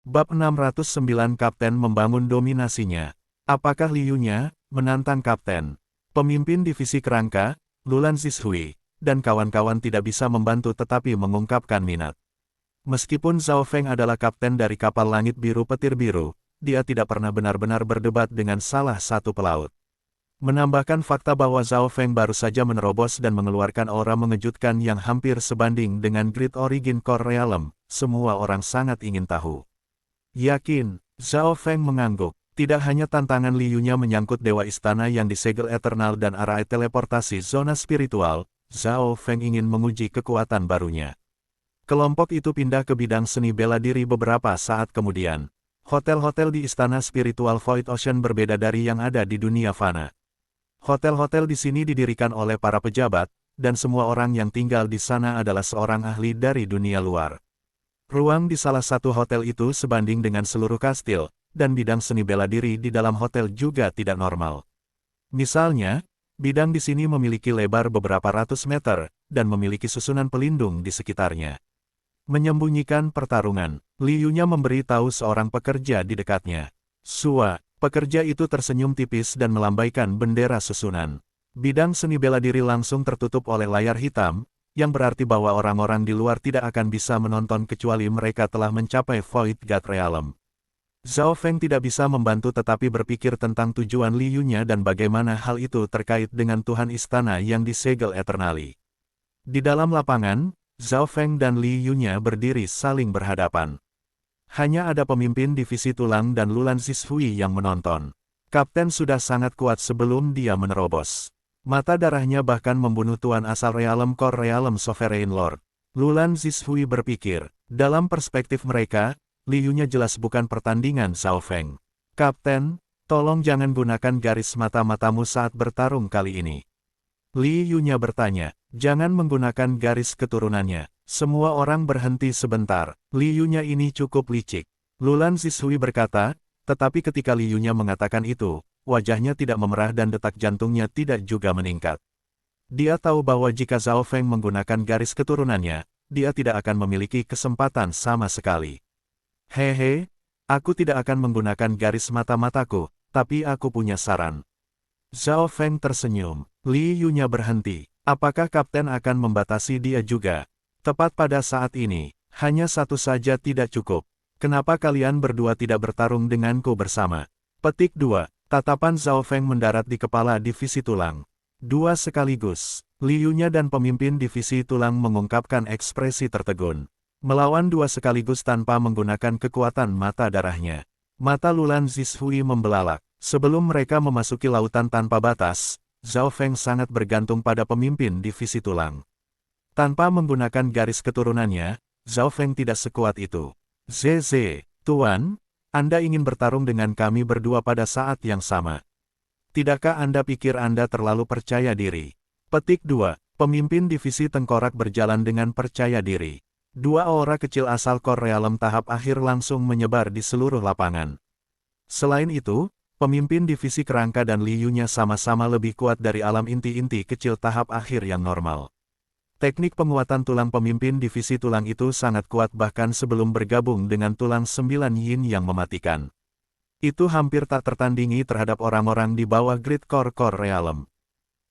Bab 609 Kapten membangun dominasinya. Apakah Liyunya menantang Kapten? Pemimpin divisi kerangka, Lulan Zhishui, dan kawan-kawan tidak bisa membantu tetapi mengungkapkan minat. Meskipun Zhao Feng adalah kapten dari kapal langit biru petir biru, dia tidak pernah benar-benar berdebat dengan salah satu pelaut. Menambahkan fakta bahwa Zhao Feng baru saja menerobos dan mengeluarkan aura mengejutkan yang hampir sebanding dengan Great Origin Core Realm, semua orang sangat ingin tahu. Yakin, Zhao Feng mengangguk. Tidak hanya tantangan Liyunya menyangkut Dewa Istana yang disegel Eternal dan arah teleportasi zona spiritual, Zhao Feng ingin menguji kekuatan barunya. Kelompok itu pindah ke bidang seni bela diri beberapa saat kemudian. Hotel-hotel di Istana Spiritual Void Ocean berbeda dari yang ada di dunia fana. Hotel-hotel di sini didirikan oleh para pejabat, dan semua orang yang tinggal di sana adalah seorang ahli dari dunia luar. Ruang di salah satu hotel itu sebanding dengan seluruh kastil, dan bidang seni bela diri di dalam hotel juga tidak normal. Misalnya, bidang di sini memiliki lebar beberapa ratus meter, dan memiliki susunan pelindung di sekitarnya. Menyembunyikan pertarungan, Liyunya memberi tahu seorang pekerja di dekatnya. Sua, pekerja itu tersenyum tipis dan melambaikan bendera susunan. Bidang seni bela diri langsung tertutup oleh layar hitam, yang berarti bahwa orang-orang di luar tidak akan bisa menonton kecuali mereka telah mencapai Void God Realm. Zhao Feng tidak bisa membantu tetapi berpikir tentang tujuan Liyunya dan bagaimana hal itu terkait dengan Tuhan Istana yang disegel Eternally. Di dalam lapangan, Zhao Feng dan Liyunya berdiri saling berhadapan. Hanya ada pemimpin divisi tulang dan Lulan Zhishui yang menonton. Kapten sudah sangat kuat sebelum dia menerobos. Mata darahnya bahkan membunuh Tuan asal Realm Core Realm Sovereign Lord. Lulan Zhishui berpikir, dalam perspektif mereka, Liyunya jelas bukan pertandingan Zhao Feng. Kapten, tolong jangan gunakan garis mata-matamu saat bertarung kali ini. Liyunya bertanya, jangan menggunakan garis keturunannya. Semua orang berhenti sebentar, Liyunya ini cukup licik. Lulan Zhishui berkata, tetapi ketika Liyunya mengatakan itu, wajahnya tidak memerah dan detak jantungnya tidak juga meningkat. Dia tahu bahwa jika Zhao Feng menggunakan garis keturunannya, dia tidak akan memiliki kesempatan sama sekali. Hehe, aku tidak akan menggunakan garis mata-mataku, tapi aku punya saran. Zhao Feng tersenyum. Liyunya berhenti. Apakah kapten akan membatasi dia juga? Tepat pada saat ini, hanya satu saja tidak cukup. Kenapa kalian berdua tidak bertarung denganku bersama? Petik 2. Tatapan Zhao Feng mendarat di kepala divisi tulang. Dua sekaligus, Liyunya dan pemimpin divisi tulang mengungkapkan ekspresi tertegun. Melawan dua sekaligus tanpa menggunakan kekuatan mata darahnya. Mata Lulan Zhishui membelalak. Sebelum mereka memasuki lautan tanpa batas, Zhao Feng sangat bergantung pada pemimpin divisi tulang. Tanpa menggunakan garis keturunannya, Zhao Feng tidak sekuat itu. Zeze, Tuan, Anda ingin bertarung dengan kami berdua pada saat yang sama. Tidakkah Anda pikir Anda terlalu percaya diri? Petik 2. Pemimpin divisi tengkorak berjalan dengan percaya diri. Dua aura kecil asal Core Realm tahap akhir langsung menyebar di seluruh lapangan. Selain itu, pemimpin divisi kerangka dan Liyunya sama-sama lebih kuat dari alam inti-inti kecil tahap akhir yang normal. Teknik penguatan tulang pemimpin divisi tulang itu sangat kuat bahkan sebelum bergabung dengan tulang 9 yin yang mematikan. Itu hampir tak tertandingi terhadap orang-orang di bawah Great Core Realm.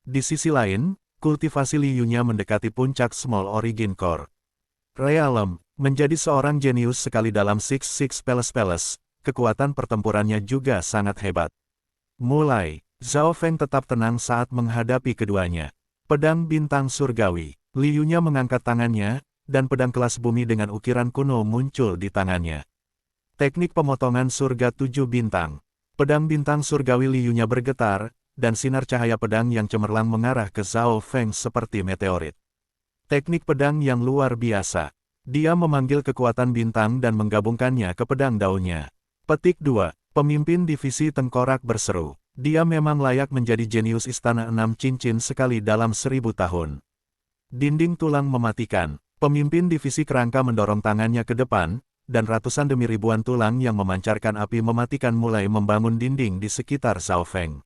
Di sisi lain, kultivasi Liyunya mendekati puncak Small Origin Core Realm, menjadi seorang jenius sekali dalam Six Palace. Kekuatan pertempurannya juga sangat hebat. Mulai, Zhao Feng tetap tenang saat menghadapi keduanya. Pedang bintang surgawi. Liyunya mengangkat tangannya, dan pedang kelas bumi dengan ukiran kuno muncul di tangannya. Teknik pemotongan surga 7 bintang. Pedang bintang surgawi Liyunya bergetar, dan sinar cahaya pedang yang cemerlang mengarah ke Zhao Feng seperti meteorit. Teknik pedang yang luar biasa. Dia memanggil kekuatan bintang dan menggabungkannya ke pedang daunnya. Petik 2. Pemimpin divisi tengkorak berseru. Dia memang layak menjadi jenius istana 6 cincin sekali dalam 1000 tahun. Dinding tulang mematikan. Pemimpin divisi kerangka mendorong tangannya ke depan, dan ratusan demi ribuan tulang yang memancarkan api mematikan mulai membangun dinding di sekitar Zhao Feng.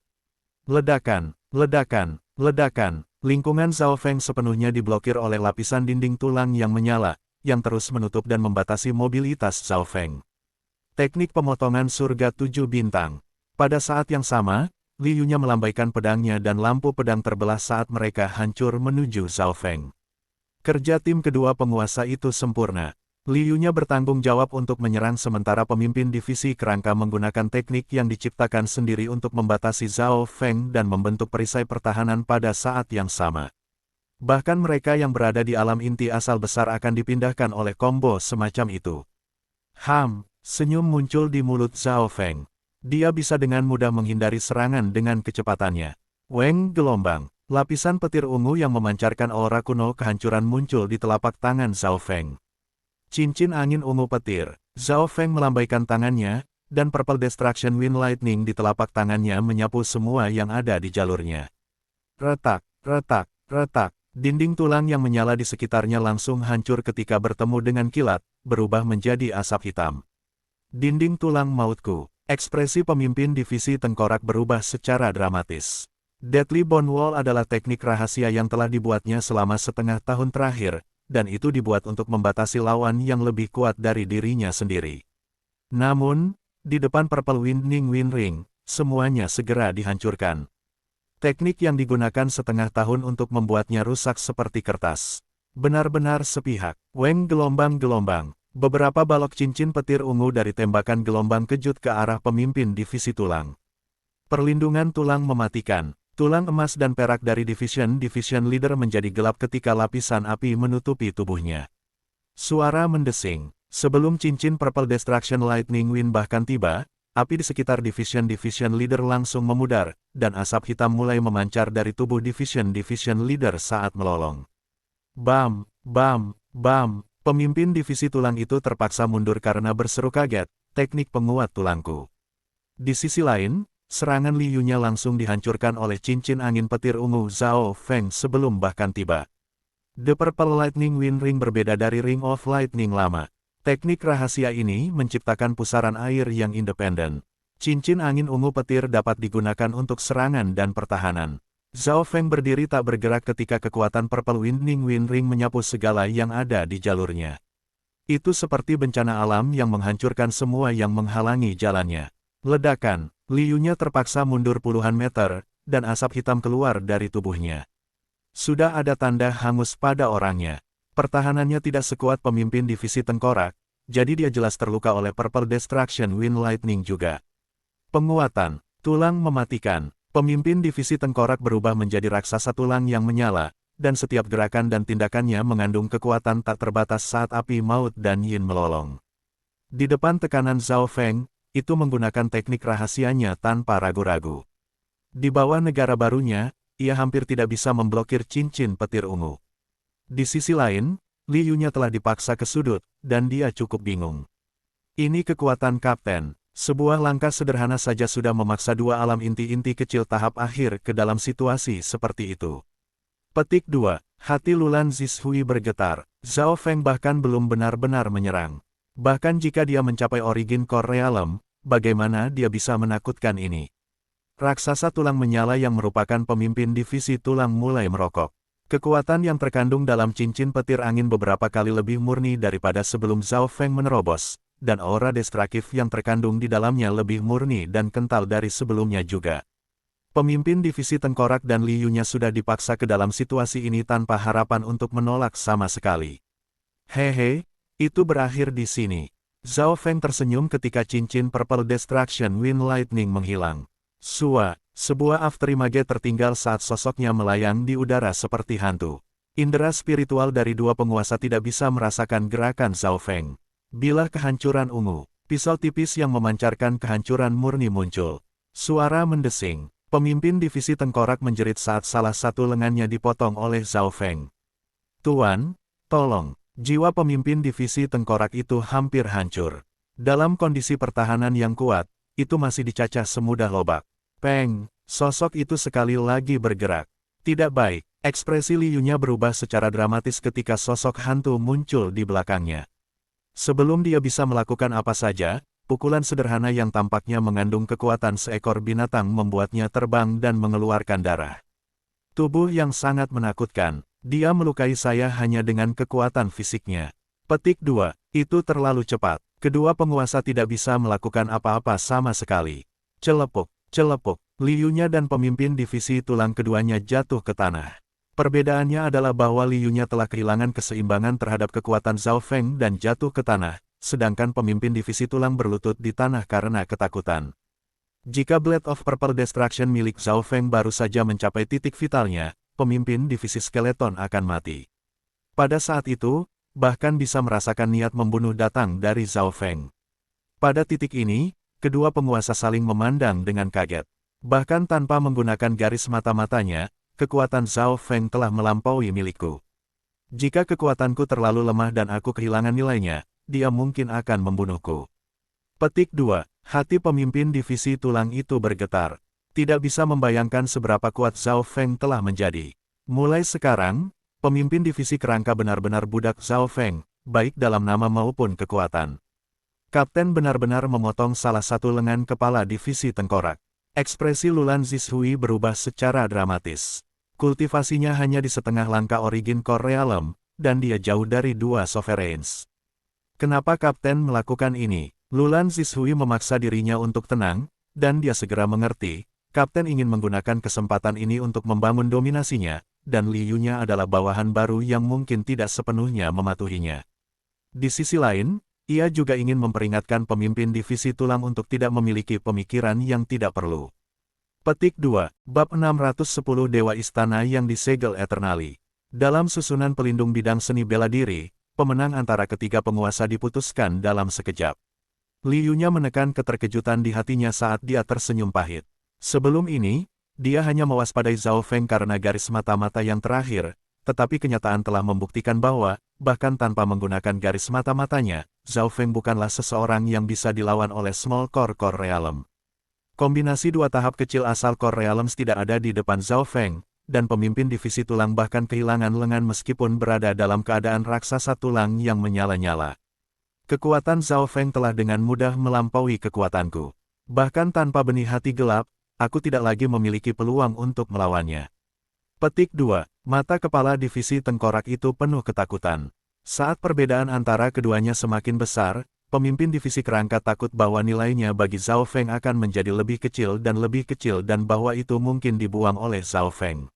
Ledakan, ledakan, ledakan. Lingkungan Zhao Feng sepenuhnya diblokir oleh lapisan dinding tulang yang menyala, yang terus menutup dan membatasi mobilitas Zhao Feng. Teknik pemotongan surga 7 bintang. Pada saat yang sama, Liyunya melambaikan pedangnya dan lampu pedang terbelah saat mereka hancur menuju Zhao Feng. Kerja tim kedua penguasa itu sempurna. Liyunya bertanggung jawab untuk menyerang sementara pemimpin divisi kerangka menggunakan teknik yang diciptakan sendiri untuk membatasi Zhao Feng dan membentuk perisai pertahanan pada saat yang sama. Bahkan mereka yang berada di alam inti asal besar akan dipindahkan oleh combo semacam itu. Senyum muncul di mulut Zhao Feng. Dia bisa dengan mudah menghindari serangan dengan kecepatannya. Weng gelombang. Lapisan petir ungu yang memancarkan aura kuno kehancuran muncul di telapak tangan Zhao Feng. Cincin angin ungu petir. Zhao Feng melambaikan tangannya, dan Purple Destruction Wind Lightning di telapak tangannya menyapu semua yang ada di jalurnya. Retak, retak, retak. Dinding tulang yang menyala di sekitarnya langsung hancur ketika bertemu dengan kilat, berubah menjadi asap hitam. Dinding tulang mautku. Ekspresi pemimpin divisi tengkorak berubah secara dramatis. Deadly Bone Wall adalah teknik rahasia yang telah dibuatnya selama setengah tahun terakhir, dan itu dibuat untuk membatasi lawan yang lebih kuat dari dirinya sendiri. Namun, di depan Purple Winding Wind Ring, semuanya segera dihancurkan. Teknik yang digunakan setengah tahun untuk membuatnya rusak seperti kertas. Benar-benar sepihak. Weng gelombang-gelombang. Beberapa balok cincin petir ungu dari tembakan gelombang kejut ke arah pemimpin divisi tulang. Perlindungan tulang mematikan. Tulang emas dan perak dari Division Leader menjadi gelap ketika lapisan api menutupi tubuhnya. Suara mendesing. Sebelum cincin Purple Destruction Lightning Wind bahkan tiba, api di sekitar Division Leader langsung memudar, dan asap hitam mulai memancar dari tubuh Division Leader saat melolong. Bam, bam, bam. Pemimpin divisi tulang itu terpaksa mundur karena berseru kaget, teknik penguat tulangku. Di sisi lain, serangan Liyunya langsung dihancurkan oleh cincin angin petir ungu Zhao Feng sebelum bahkan tiba. The Purple Lightning Wind Ring berbeda dari Ring of Lightning lama. Teknik rahasia ini menciptakan pusaran air yang independen. Cincin angin ungu petir dapat digunakan untuk serangan dan pertahanan. Zhao Feng berdiri tak bergerak ketika kekuatan Purple Winding Wind Ring menyapu segala yang ada di jalurnya. Itu seperti bencana alam yang menghancurkan semua yang menghalangi jalannya. Ledakan, Liyunya terpaksa mundur puluhan meter, dan asap hitam keluar dari tubuhnya. Sudah ada tanda hangus pada orangnya. Pertahanannya tidak sekuat pemimpin divisi tengkorak, jadi dia jelas terluka oleh Purple Destruction Wind Lightning juga. Penguatan, tulang mematikan. Pemimpin divisi tengkorak berubah menjadi raksasa tulang yang menyala, dan setiap gerakan dan tindakannya mengandung kekuatan tak terbatas saat api maut dan yin melolong. Di depan tekanan Zhao Feng, itu menggunakan teknik rahasianya tanpa ragu-ragu. Di bawah negara barunya, ia hampir tidak bisa memblokir cincin petir ungu. Di sisi lain, Liyunya telah dipaksa ke sudut, dan dia cukup bingung. Ini kekuatan kapten. Sebuah langkah sederhana saja sudah memaksa dua alam inti-inti kecil tahap akhir ke dalam situasi seperti itu. Petik 2. Hati Lulan Zishui bergetar. Zhao Feng bahkan belum benar-benar menyerang. Bahkan jika dia mencapai Origin Core Realm, bagaimana dia bisa menakutkan ini? Raksasa tulang menyala yang merupakan pemimpin divisi tulang mulai merokok. Kekuatan yang terkandung dalam cincin petir angin beberapa kali lebih murni daripada sebelum Zhao Feng menerobos. Dan aura destruktif yang terkandung di dalamnya lebih murni dan kental dari sebelumnya juga. Pemimpin divisi tengkorak dan Liyunya sudah dipaksa ke dalam situasi ini tanpa harapan untuk menolak sama sekali. Hehe, itu berakhir di sini. Zhao Feng tersenyum ketika cincin Purple Destruction Wind Lightning menghilang. Sebuah afterimage tertinggal saat sosoknya melayang di udara seperti hantu. Indera spiritual dari dua penguasa tidak bisa merasakan gerakan Zhao Feng. Bila kehancuran ungu, pisau tipis yang memancarkan kehancuran murni muncul. Suara mendesing. Pemimpin divisi tengkorak menjerit saat salah satu lengannya dipotong oleh Zhao Feng. Tuan, tolong. Jiwa pemimpin divisi tengkorak itu hampir hancur. Dalam kondisi pertahanan yang kuat, itu masih dicacah semudah lobak. Peng, sosok itu sekali lagi bergerak. Tidak baik, ekspresi Liyunya berubah secara dramatis ketika sosok hantu muncul di belakangnya. Sebelum dia bisa melakukan apa saja, pukulan sederhana yang tampaknya mengandung kekuatan seekor binatang membuatnya terbang dan mengeluarkan darah. Tubuh yang sangat menakutkan, dia melukai saya hanya dengan kekuatan fisiknya. Petik 2, itu terlalu cepat. Kedua penguasa tidak bisa melakukan apa-apa sama sekali. Celepuk, celepuk, Liyunya dan pemimpin divisi tulang keduanya jatuh ke tanah. Perbedaannya adalah bahwa Liyunya telah kehilangan keseimbangan terhadap kekuatan Zhao Feng dan jatuh ke tanah, sedangkan pemimpin divisi tulang berlutut di tanah karena ketakutan. Jika Blade of Purple Destruction milik Zhao Feng baru saja mencapai titik vitalnya, pemimpin divisi skeleton akan mati. Pada saat itu, bahkan bisa merasakan niat membunuh datang dari Zhao Feng. Pada titik ini, kedua penguasa saling memandang dengan kaget. Bahkan tanpa menggunakan garis mata-matanya, kekuatan Zhao Feng telah melampaui milikku. Jika kekuatanku terlalu lemah dan aku kehilangan nilainya, dia mungkin akan membunuhku. Petik 2. Hati pemimpin divisi tulang itu bergetar. Tidak bisa membayangkan seberapa kuat Zhao Feng telah menjadi. Mulai sekarang, pemimpin divisi kerangka benar-benar budak Zhao Feng, baik dalam nama maupun kekuatan. Kapten benar-benar memotong salah satu lengan kepala divisi tengkorak. Ekspresi Lulan Zishui berubah secara dramatis. Kultivasinya hanya di setengah langkah Origin Core Realm, dan dia jauh dari dua Sovereigns. Kenapa Kapten melakukan ini? Lulan Zishui memaksa dirinya untuk tenang, dan dia segera mengerti, Kapten ingin menggunakan kesempatan ini untuk membangun dominasinya, dan Liyunya adalah bawahan baru yang mungkin tidak sepenuhnya mematuhinya. Di sisi lain, ia juga ingin memperingatkan pemimpin divisi tulang untuk tidak memiliki pemikiran yang tidak perlu. Petik 2. Bab 610 Dewa Istana yang disegel Eternally. Dalam susunan pelindung bidang seni bela diri, pemenang antara ketiga penguasa diputuskan dalam sekejap. Liyunya menekan keterkejutan di hatinya saat dia tersenyum pahit. Sebelum ini, dia hanya mewaspadai Zhao Feng karena garis mata-mata yang terakhir, tetapi kenyataan telah membuktikan bahwa, bahkan tanpa menggunakan garis mata-matanya, Zhao Feng bukanlah seseorang yang bisa dilawan oleh Small Core Realm. Kombinasi dua tahap kecil asal Core Realms tidak ada di depan Zhao Feng, dan pemimpin divisi tulang bahkan kehilangan lengan meskipun berada dalam keadaan raksasa tulang yang menyala-nyala. Kekuatan Zhao Feng telah dengan mudah melampaui kekuatanku. Bahkan tanpa benih hati gelap, aku tidak lagi memiliki peluang untuk melawannya. Petik 2. Mata kepala divisi tengkorak itu penuh ketakutan. Saat perbedaan antara keduanya semakin besar, pemimpin divisi kerangka takut bahwa nilainya bagi Zhao Feng akan menjadi lebih kecil dan bahwa itu mungkin dibuang oleh Zhao Feng.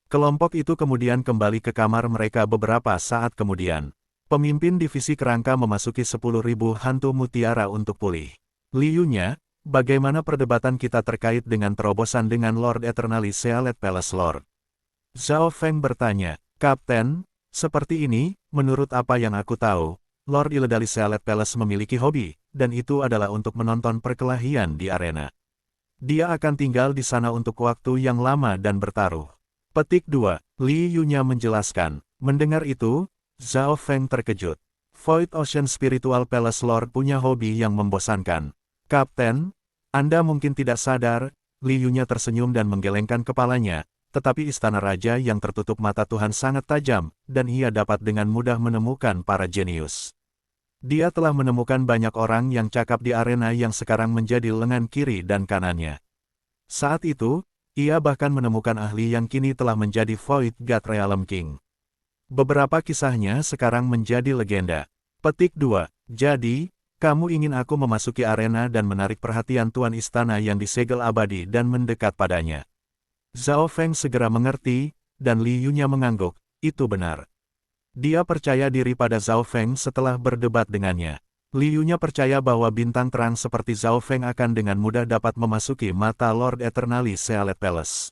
Kelompok itu kemudian kembali ke kamar mereka beberapa saat kemudian. Pemimpin divisi kerangka memasuki 10.000 hantu mutiara untuk pulih. Liyunya, bagaimana perdebatan kita terkait dengan terobosan dengan Lord Eternally Sealet Palace Lord? Zhao Feng bertanya, Kapten, seperti ini, menurut apa yang aku tahu, Lord Illedali Sealet Palace memiliki hobi, dan itu adalah untuk menonton perkelahian di arena. Dia akan tinggal di sana untuk waktu yang lama dan bertaruh. Petik 2. Liyunya menjelaskan. Mendengar itu, Zhao Feng terkejut. Void Ocean Spiritual Palace Lord punya hobi yang membosankan. Kapten, Anda mungkin tidak sadar, Liyunya tersenyum dan menggelengkan kepalanya, tetapi istana raja yang tertutup mata Tuhan sangat tajam, dan ia dapat dengan mudah menemukan para jenius. Dia telah menemukan banyak orang yang cakap di arena yang sekarang menjadi lengan kiri dan kanannya. Saat itu, ia bahkan menemukan ahli yang kini telah menjadi Void God Realm King. Beberapa kisahnya sekarang menjadi legenda. Petik 2. Jadi, kamu ingin aku memasuki arena dan menarik perhatian Tuan Istana yang disegel abadi dan mendekat padanya. Zhao Feng segera mengerti, dan Liyunya mengangguk, itu benar. Dia percaya diri pada Zhao Feng setelah berdebat dengannya. Liyunya percaya bahwa bintang terang seperti Zhao Feng akan dengan mudah dapat memasuki mata Lord Eternally Sealet Palace.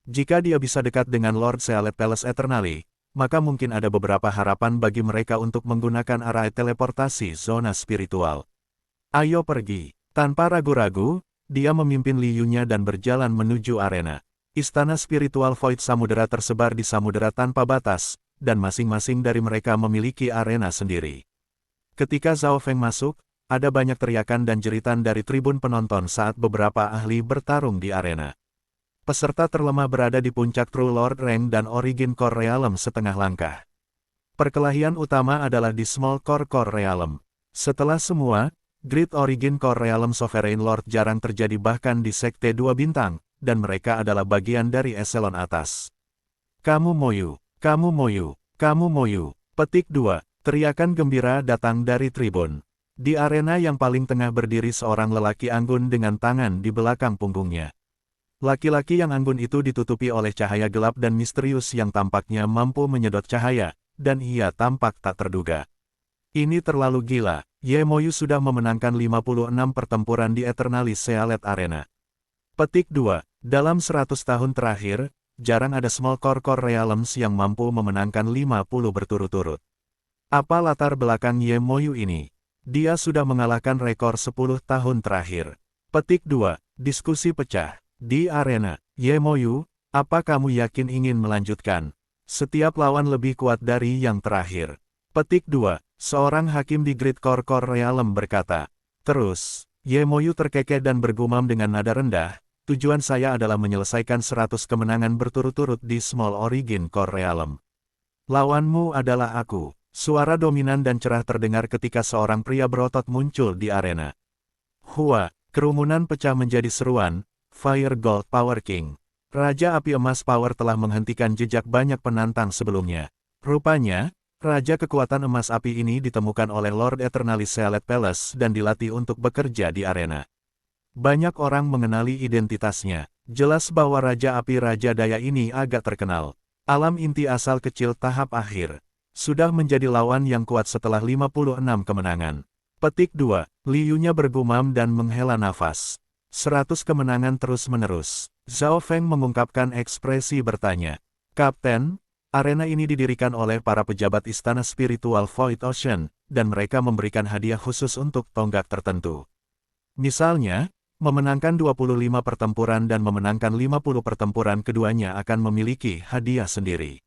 Jika dia bisa dekat dengan Lord Sealet Palace Eternally, maka mungkin ada beberapa harapan bagi mereka untuk menggunakan arah teleportasi zona spiritual. Ayo pergi. Tanpa ragu-ragu, dia memimpin Liyunya dan berjalan menuju arena. Istana spiritual Void Samudera tersebar di samudera tanpa batas, dan masing-masing dari mereka memiliki arena sendiri. Ketika Zhao Feng masuk, ada banyak teriakan dan jeritan dari tribun penonton saat beberapa ahli bertarung di arena. Peserta terlemah berada di puncak True Lord Rank dan Origin Core Realm setengah langkah. Perkelahian utama adalah di Small Core Realm. Setelah semua, Great Origin Core Realm Sovereign Lord jarang terjadi bahkan di Sekte 2 bintang, dan mereka adalah bagian dari eselon atas. Kamu Moyu, kamu Moyu, kamu Moyu. Petik 2. Teriakan gembira datang dari tribun. Di arena yang paling tengah berdiri seorang lelaki anggun dengan tangan di belakang punggungnya. Laki-laki yang anggun itu ditutupi oleh cahaya gelap dan misterius yang tampaknya mampu menyedot cahaya, dan ia tampak tak terduga. Ini terlalu gila, Yemoyu sudah memenangkan 56 pertempuran di Eternalis Sealet Arena. Petik 2. Dalam 100 tahun terakhir, jarang ada Small Core Realms yang mampu memenangkan 50 berturut-turut. Apa latar belakang Yemoyu ini? Dia sudah mengalahkan rekor 10 tahun terakhir. Petik 2. Diskusi pecah. Di arena, Yemoyu, apa kamu yakin ingin melanjutkan? Setiap lawan lebih kuat dari yang terakhir. Petik 2. Seorang hakim di Great Core Realm berkata. Terus, Yemoyu terkekeh dan bergumam dengan nada rendah, tujuan saya adalah menyelesaikan 100 kemenangan berturut-turut di Small Origin Core Realm. Lawanmu adalah aku. Suara dominan dan cerah terdengar ketika seorang pria berotot muncul di arena. Hua, kerumunan pecah menjadi seruan. Fire Gold Power King. Raja Api Emas Power telah menghentikan jejak banyak penantang sebelumnya. Rupanya, Raja Kekuatan Emas Api ini ditemukan oleh Lord Eternalis Sealet Palace dan dilatih untuk bekerja di arena. Banyak orang mengenali identitasnya. Jelas bahwa Raja Api Raja Daya ini agak terkenal. Alam inti asal kecil tahap akhir. Sudah menjadi lawan yang kuat setelah 56 kemenangan. Petik 2. Liu-nya bergumam dan menghela nafas. 100 kemenangan terus-menerus. Zhao Feng mengungkapkan ekspresi bertanya. Kapten, arena ini didirikan oleh para pejabat Istana Spiritual Void Ocean, dan mereka memberikan hadiah khusus untuk tonggak tertentu. Misalnya, memenangkan 25 pertempuran dan memenangkan 50 pertempuran keduanya akan memiliki hadiah sendiri.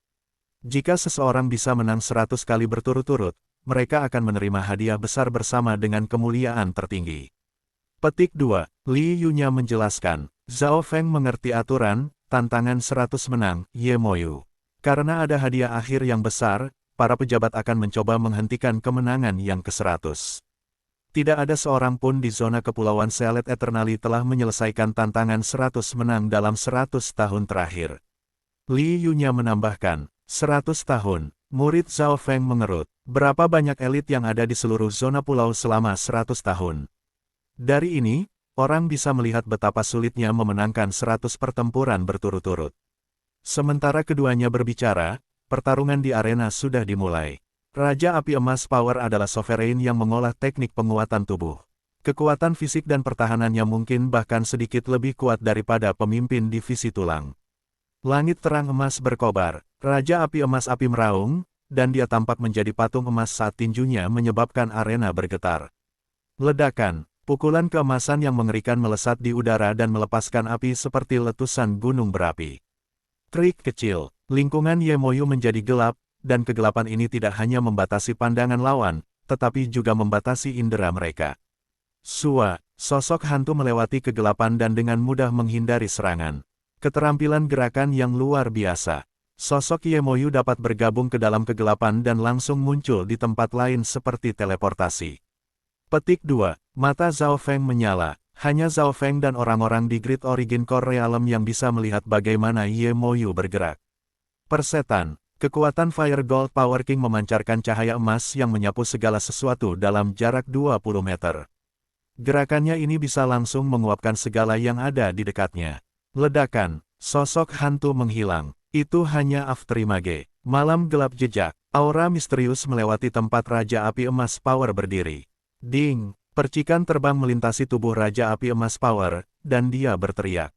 Jika seseorang bisa menang 100 kali berturut-turut, mereka akan menerima hadiah besar bersama dengan kemuliaan tertinggi. Petik 2. Li Yu-nya menjelaskan. Zhao Feng mengerti aturan, tantangan 100 menang, Yemoyu. Karena ada hadiah akhir yang besar, para pejabat akan mencoba menghentikan kemenangan yang ke-100. Tidak ada seorang pun di zona Kepulauan Sealet Eternali telah menyelesaikan tantangan 100 menang dalam 100 tahun terakhir. Li Yu-nya menambahkan, 100 tahun, murid Zhao Feng mengerut. Berapa banyak elit yang ada di seluruh zona pulau selama 100 tahun? Dari ini, orang bisa melihat betapa sulitnya memenangkan 100 pertempuran berturut-turut. Sementara keduanya berbicara, pertarungan di arena sudah dimulai. Raja Api Emas Power adalah sovereign yang mengolah teknik penguatan tubuh. Kekuatan fisik dan pertahanannya mungkin bahkan sedikit lebih kuat daripada pemimpin divisi tulang. Langit terang emas berkobar, Raja Api Emas Api meraung, dan dia tampak menjadi patung emas saat tinjunya menyebabkan arena bergetar. Ledakan. Pukulan keemasan yang mengerikan melesat di udara dan melepaskan api seperti letusan gunung berapi. Krik kecil, lingkungan Yemoyu menjadi gelap, dan kegelapan ini tidak hanya membatasi pandangan lawan, tetapi juga membatasi indera mereka. Sua, sosok hantu melewati kegelapan dan dengan mudah menghindari serangan. Keterampilan gerakan yang luar biasa. Sosok Yemoyu dapat bergabung ke dalam kegelapan dan langsung muncul di tempat lain seperti teleportasi. Petik 2. Mata Zhao Feng menyala. Hanya Zhao Feng dan orang-orang di Great Origin Core Realm yang bisa melihat bagaimana Yemoyu bergerak. Persetan. Kekuatan Fire Gold Power King memancarkan cahaya emas yang menyapu segala sesuatu dalam jarak 20 meter. Gerakannya ini bisa langsung menguapkan segala yang ada di dekatnya. Ledakan. Sosok hantu menghilang. Itu hanya Afterimage. Malam gelap jejak. Aura misterius melewati tempat Raja Api Emas Power berdiri. Ding, percikan terbang melintasi tubuh Raja Api Emas Power, dan dia berteriak.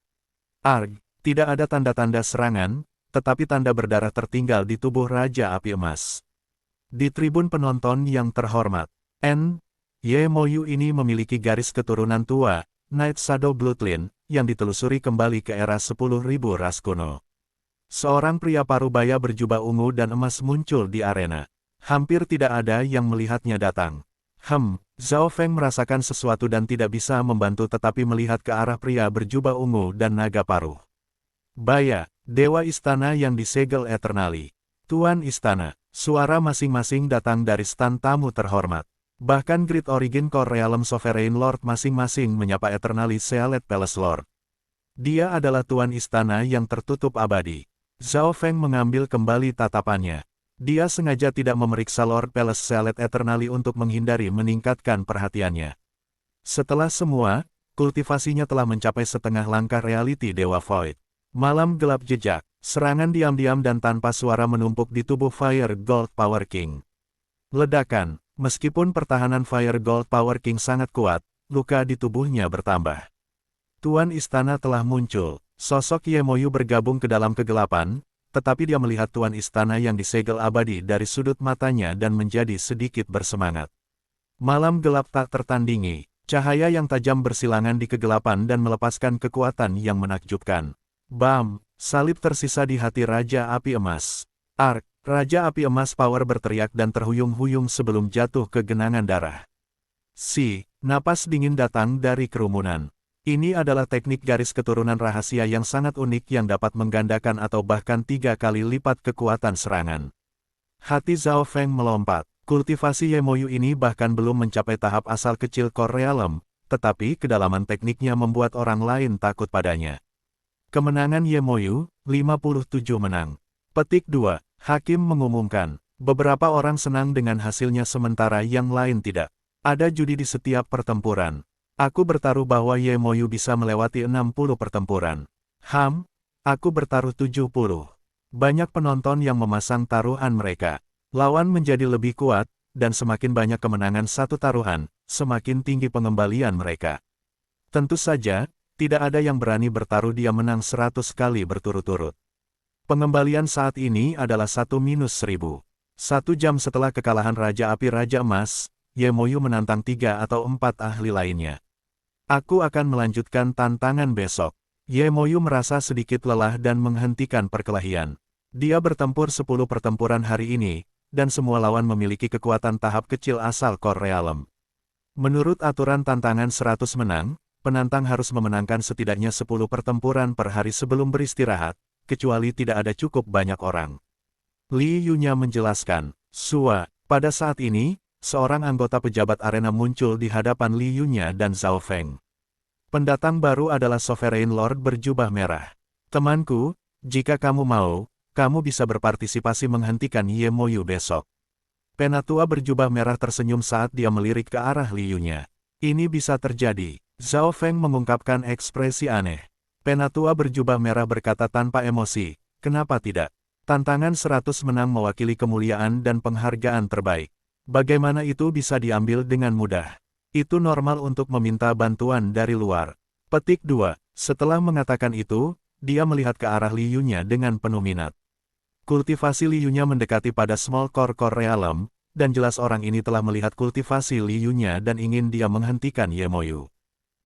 Arg, tidak ada tanda-tanda serangan, tetapi tanda berdarah tertinggal di tubuh Raja Api Emas. Di tribun penonton yang terhormat, Yemoyu ini memiliki garis keturunan tua, Night Shadow Bloodline, yang ditelusuri kembali ke era 10.000 ras kuno. Seorang pria parubaya berjubah ungu dan emas muncul di arena. Hampir tidak ada yang melihatnya datang. Zhao Feng merasakan sesuatu dan tidak bisa membantu tetapi melihat ke arah pria berjubah ungu dan naga paruh. Baya, Dewa Istana yang disegel Eternali. Tuan Istana, suara masing-masing datang dari stan tamu terhormat. Bahkan Great Origin Core Realm Sovereign Lord masing-masing menyapa Eternali Sealet Palace Lord. Dia adalah Tuan Istana yang tertutup abadi. Zhao Feng mengambil kembali tatapannya. Dia sengaja tidak memeriksa Lord Palace Select Eternally untuk menghindari meningkatkan perhatiannya. Setelah semua, kultivasinya telah mencapai setengah langkah reality Dewa Void. Malam gelap jejak, serangan diam-diam dan tanpa suara menumpuk di tubuh Fire Gold Power King. Ledakan, meskipun pertahanan Fire Gold Power King sangat kuat, luka di tubuhnya bertambah. Tuan Istana telah muncul, sosok Yemoyu bergabung ke dalam kegelapan, tetapi dia melihat Tuan Istana yang disegel abadi dari sudut matanya dan menjadi sedikit bersemangat. Malam gelap tak tertandingi, cahaya yang tajam bersilangan di kegelapan dan melepaskan kekuatan yang menakjubkan. Bam! Salib tersisa di hati Raja Api Emas. Ark, Raja Api Emas Power berteriak dan terhuyung-huyung sebelum jatuh ke genangan darah. Napas dingin datang dari kerumunan. Ini adalah teknik garis keturunan rahasia yang sangat unik yang dapat menggandakan atau bahkan 3 kali lipat kekuatan serangan. Hati Zhao Feng melompat. Kultivasi Yemoyu ini bahkan belum mencapai tahap asal kecil Core Realm, tetapi kedalaman tekniknya membuat orang lain takut padanya. Kemenangan Yemoyu, 57 menang. Petik 2. Hakim mengumumkan. Beberapa orang senang dengan hasilnya sementara yang lain tidak. Ada judi di setiap pertempuran. Aku bertaruh bahwa Yemoyu bisa melewati 60 pertempuran. Aku bertaruh 70. Banyak penonton yang memasang taruhan mereka. Lawan menjadi lebih kuat, dan semakin banyak kemenangan satu taruhan, semakin tinggi pengembalian mereka. Tentu saja, tidak ada yang berani bertaruh dia menang 100 kali berturut-turut. Pengembalian saat ini adalah 1-1000. 1 jam setelah kekalahan Raja Api Raja Emas, Yemoyu menantang 3 atau 4 ahli lainnya. Aku akan melanjutkan tantangan besok. Yemoyu merasa sedikit lelah dan menghentikan perkelahian. Dia bertempur 10 pertempuran hari ini, dan semua lawan memiliki kekuatan tahap kecil asal Core Realm. Menurut aturan tantangan 100 menang, penantang harus memenangkan setidaknya 10 pertempuran per hari sebelum beristirahat, kecuali tidak ada cukup banyak orang. Li Yunya menjelaskan, pada saat ini, seorang anggota pejabat arena muncul di hadapan Li Yunya dan Zhao Feng. Pendatang baru adalah Sovereign Lord berjubah merah. Temanku, jika kamu mau, kamu bisa berpartisipasi menghentikan Yemoyu besok. Penatua berjubah merah tersenyum saat dia melirik ke arah Li Yunya. Ini bisa terjadi. Zhao Feng mengungkapkan ekspresi aneh. Penatua berjubah merah berkata tanpa emosi, kenapa tidak? Tantangan 100 menang mewakili kemuliaan dan penghargaan terbaik. Bagaimana itu bisa diambil dengan mudah? Itu normal untuk meminta bantuan dari luar. Petik 2. Setelah mengatakan itu, dia melihat ke arah Li Yunya dengan penuh minat. Kultivasi Li Yunya mendekati pada Small Core Realm, dan jelas orang ini telah melihat kultivasi Li Yunya dan ingin dia menghentikan Yemoyu.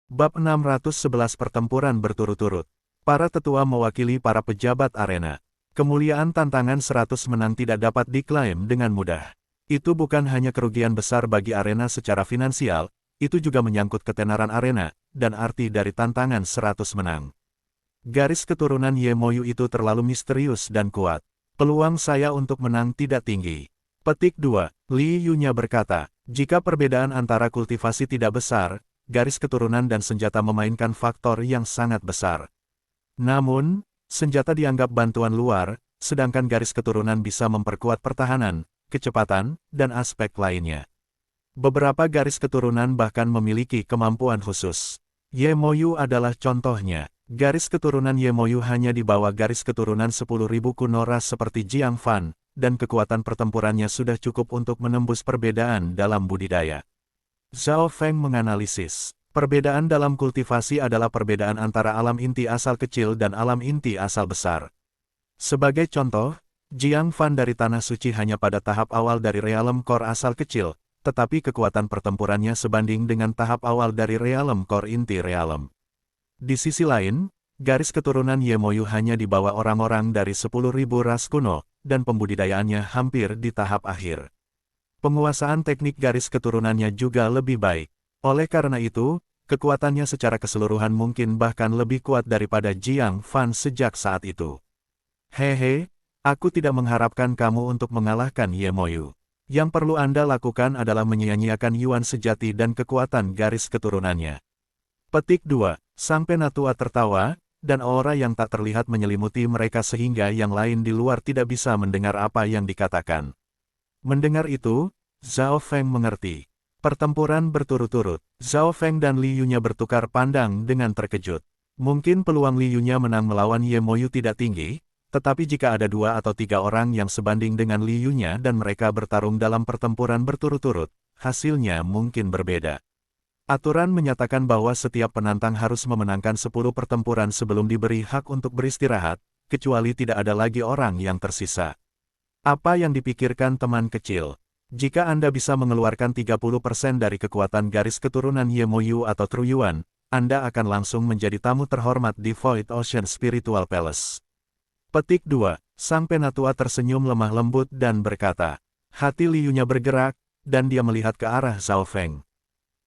Bab 611 pertempuran berturut-turut. Para tetua mewakili para pejabat arena. Kemuliaan tantangan 100 menang tidak dapat diklaim dengan mudah. Itu bukan hanya kerugian besar bagi arena secara finansial, itu juga menyangkut ketenaran arena, dan arti dari tantangan 100 menang. Garis keturunan Yemoyu itu terlalu misterius dan kuat. Peluang saya untuk menang tidak tinggi. Petik 2. Li Yunya berkata, jika perbedaan antara kultivasi tidak besar, garis keturunan dan senjata memainkan faktor yang sangat besar. Namun, senjata dianggap bantuan luar, sedangkan garis keturunan bisa memperkuat pertahanan, kecepatan, dan aspek lainnya. Beberapa garis keturunan bahkan memiliki kemampuan khusus. Yemoyu adalah contohnya. Garis keturunan Yemoyu hanya di bawah garis keturunan 10.000 kuno ras seperti Jiang Fan, dan kekuatan pertempurannya sudah cukup untuk menembus perbedaan dalam budidaya. Zhao Feng menganalisis. Perbedaan dalam kultivasi adalah perbedaan antara alam inti asal kecil dan alam inti asal besar. Sebagai contoh, Jiang Fan dari Tanah Suci hanya pada tahap awal dari Realm Core asal kecil, tetapi kekuatan pertempurannya sebanding dengan tahap awal dari Realm Core inti Realm. Di sisi lain, garis keturunan Yemoyu hanya dibawa orang-orang dari 10.000 ras kuno, dan pembudidayaannya hampir di tahap akhir. Penguasaan teknik garis keturunannya juga lebih baik. Oleh karena itu, kekuatannya secara keseluruhan mungkin bahkan lebih kuat daripada Jiang Fan sejak saat itu. Hehe. Aku tidak mengharapkan kamu untuk mengalahkan Yemoyu. Yang perlu Anda lakukan adalah menyia-nyiakan Yuan sejati dan kekuatan garis keturunannya. Petik 2. Sang penatua tertawa, dan aura yang tak terlihat menyelimuti mereka sehingga yang lain di luar tidak bisa mendengar apa yang dikatakan. Mendengar itu, Zhao Feng mengerti. Pertempuran berturut-turut, Zhao Feng dan Li Yunya bertukar pandang dengan terkejut. Mungkin peluang Li Yunya menang melawan Ye Moyu tidak tinggi, tetapi jika ada 2 atau 3 orang yang sebanding dengan Li Yunya dan mereka bertarung dalam pertempuran berturut-turut, hasilnya mungkin berbeda. Aturan menyatakan bahwa setiap penantang harus memenangkan 10 pertempuran sebelum diberi hak untuk beristirahat, kecuali tidak ada lagi orang yang tersisa. Apa yang dipikirkan teman kecil? Jika Anda bisa mengeluarkan 30% dari kekuatan garis keturunan Ye Moyu atau Truyuan, Anda akan langsung menjadi tamu terhormat di Void Ocean Spiritual Palace. Petik 2. Sang Penatua tersenyum lemah lembut dan berkata. Hati Li Yunya bergerak, dan dia melihat ke arah Zhao Feng.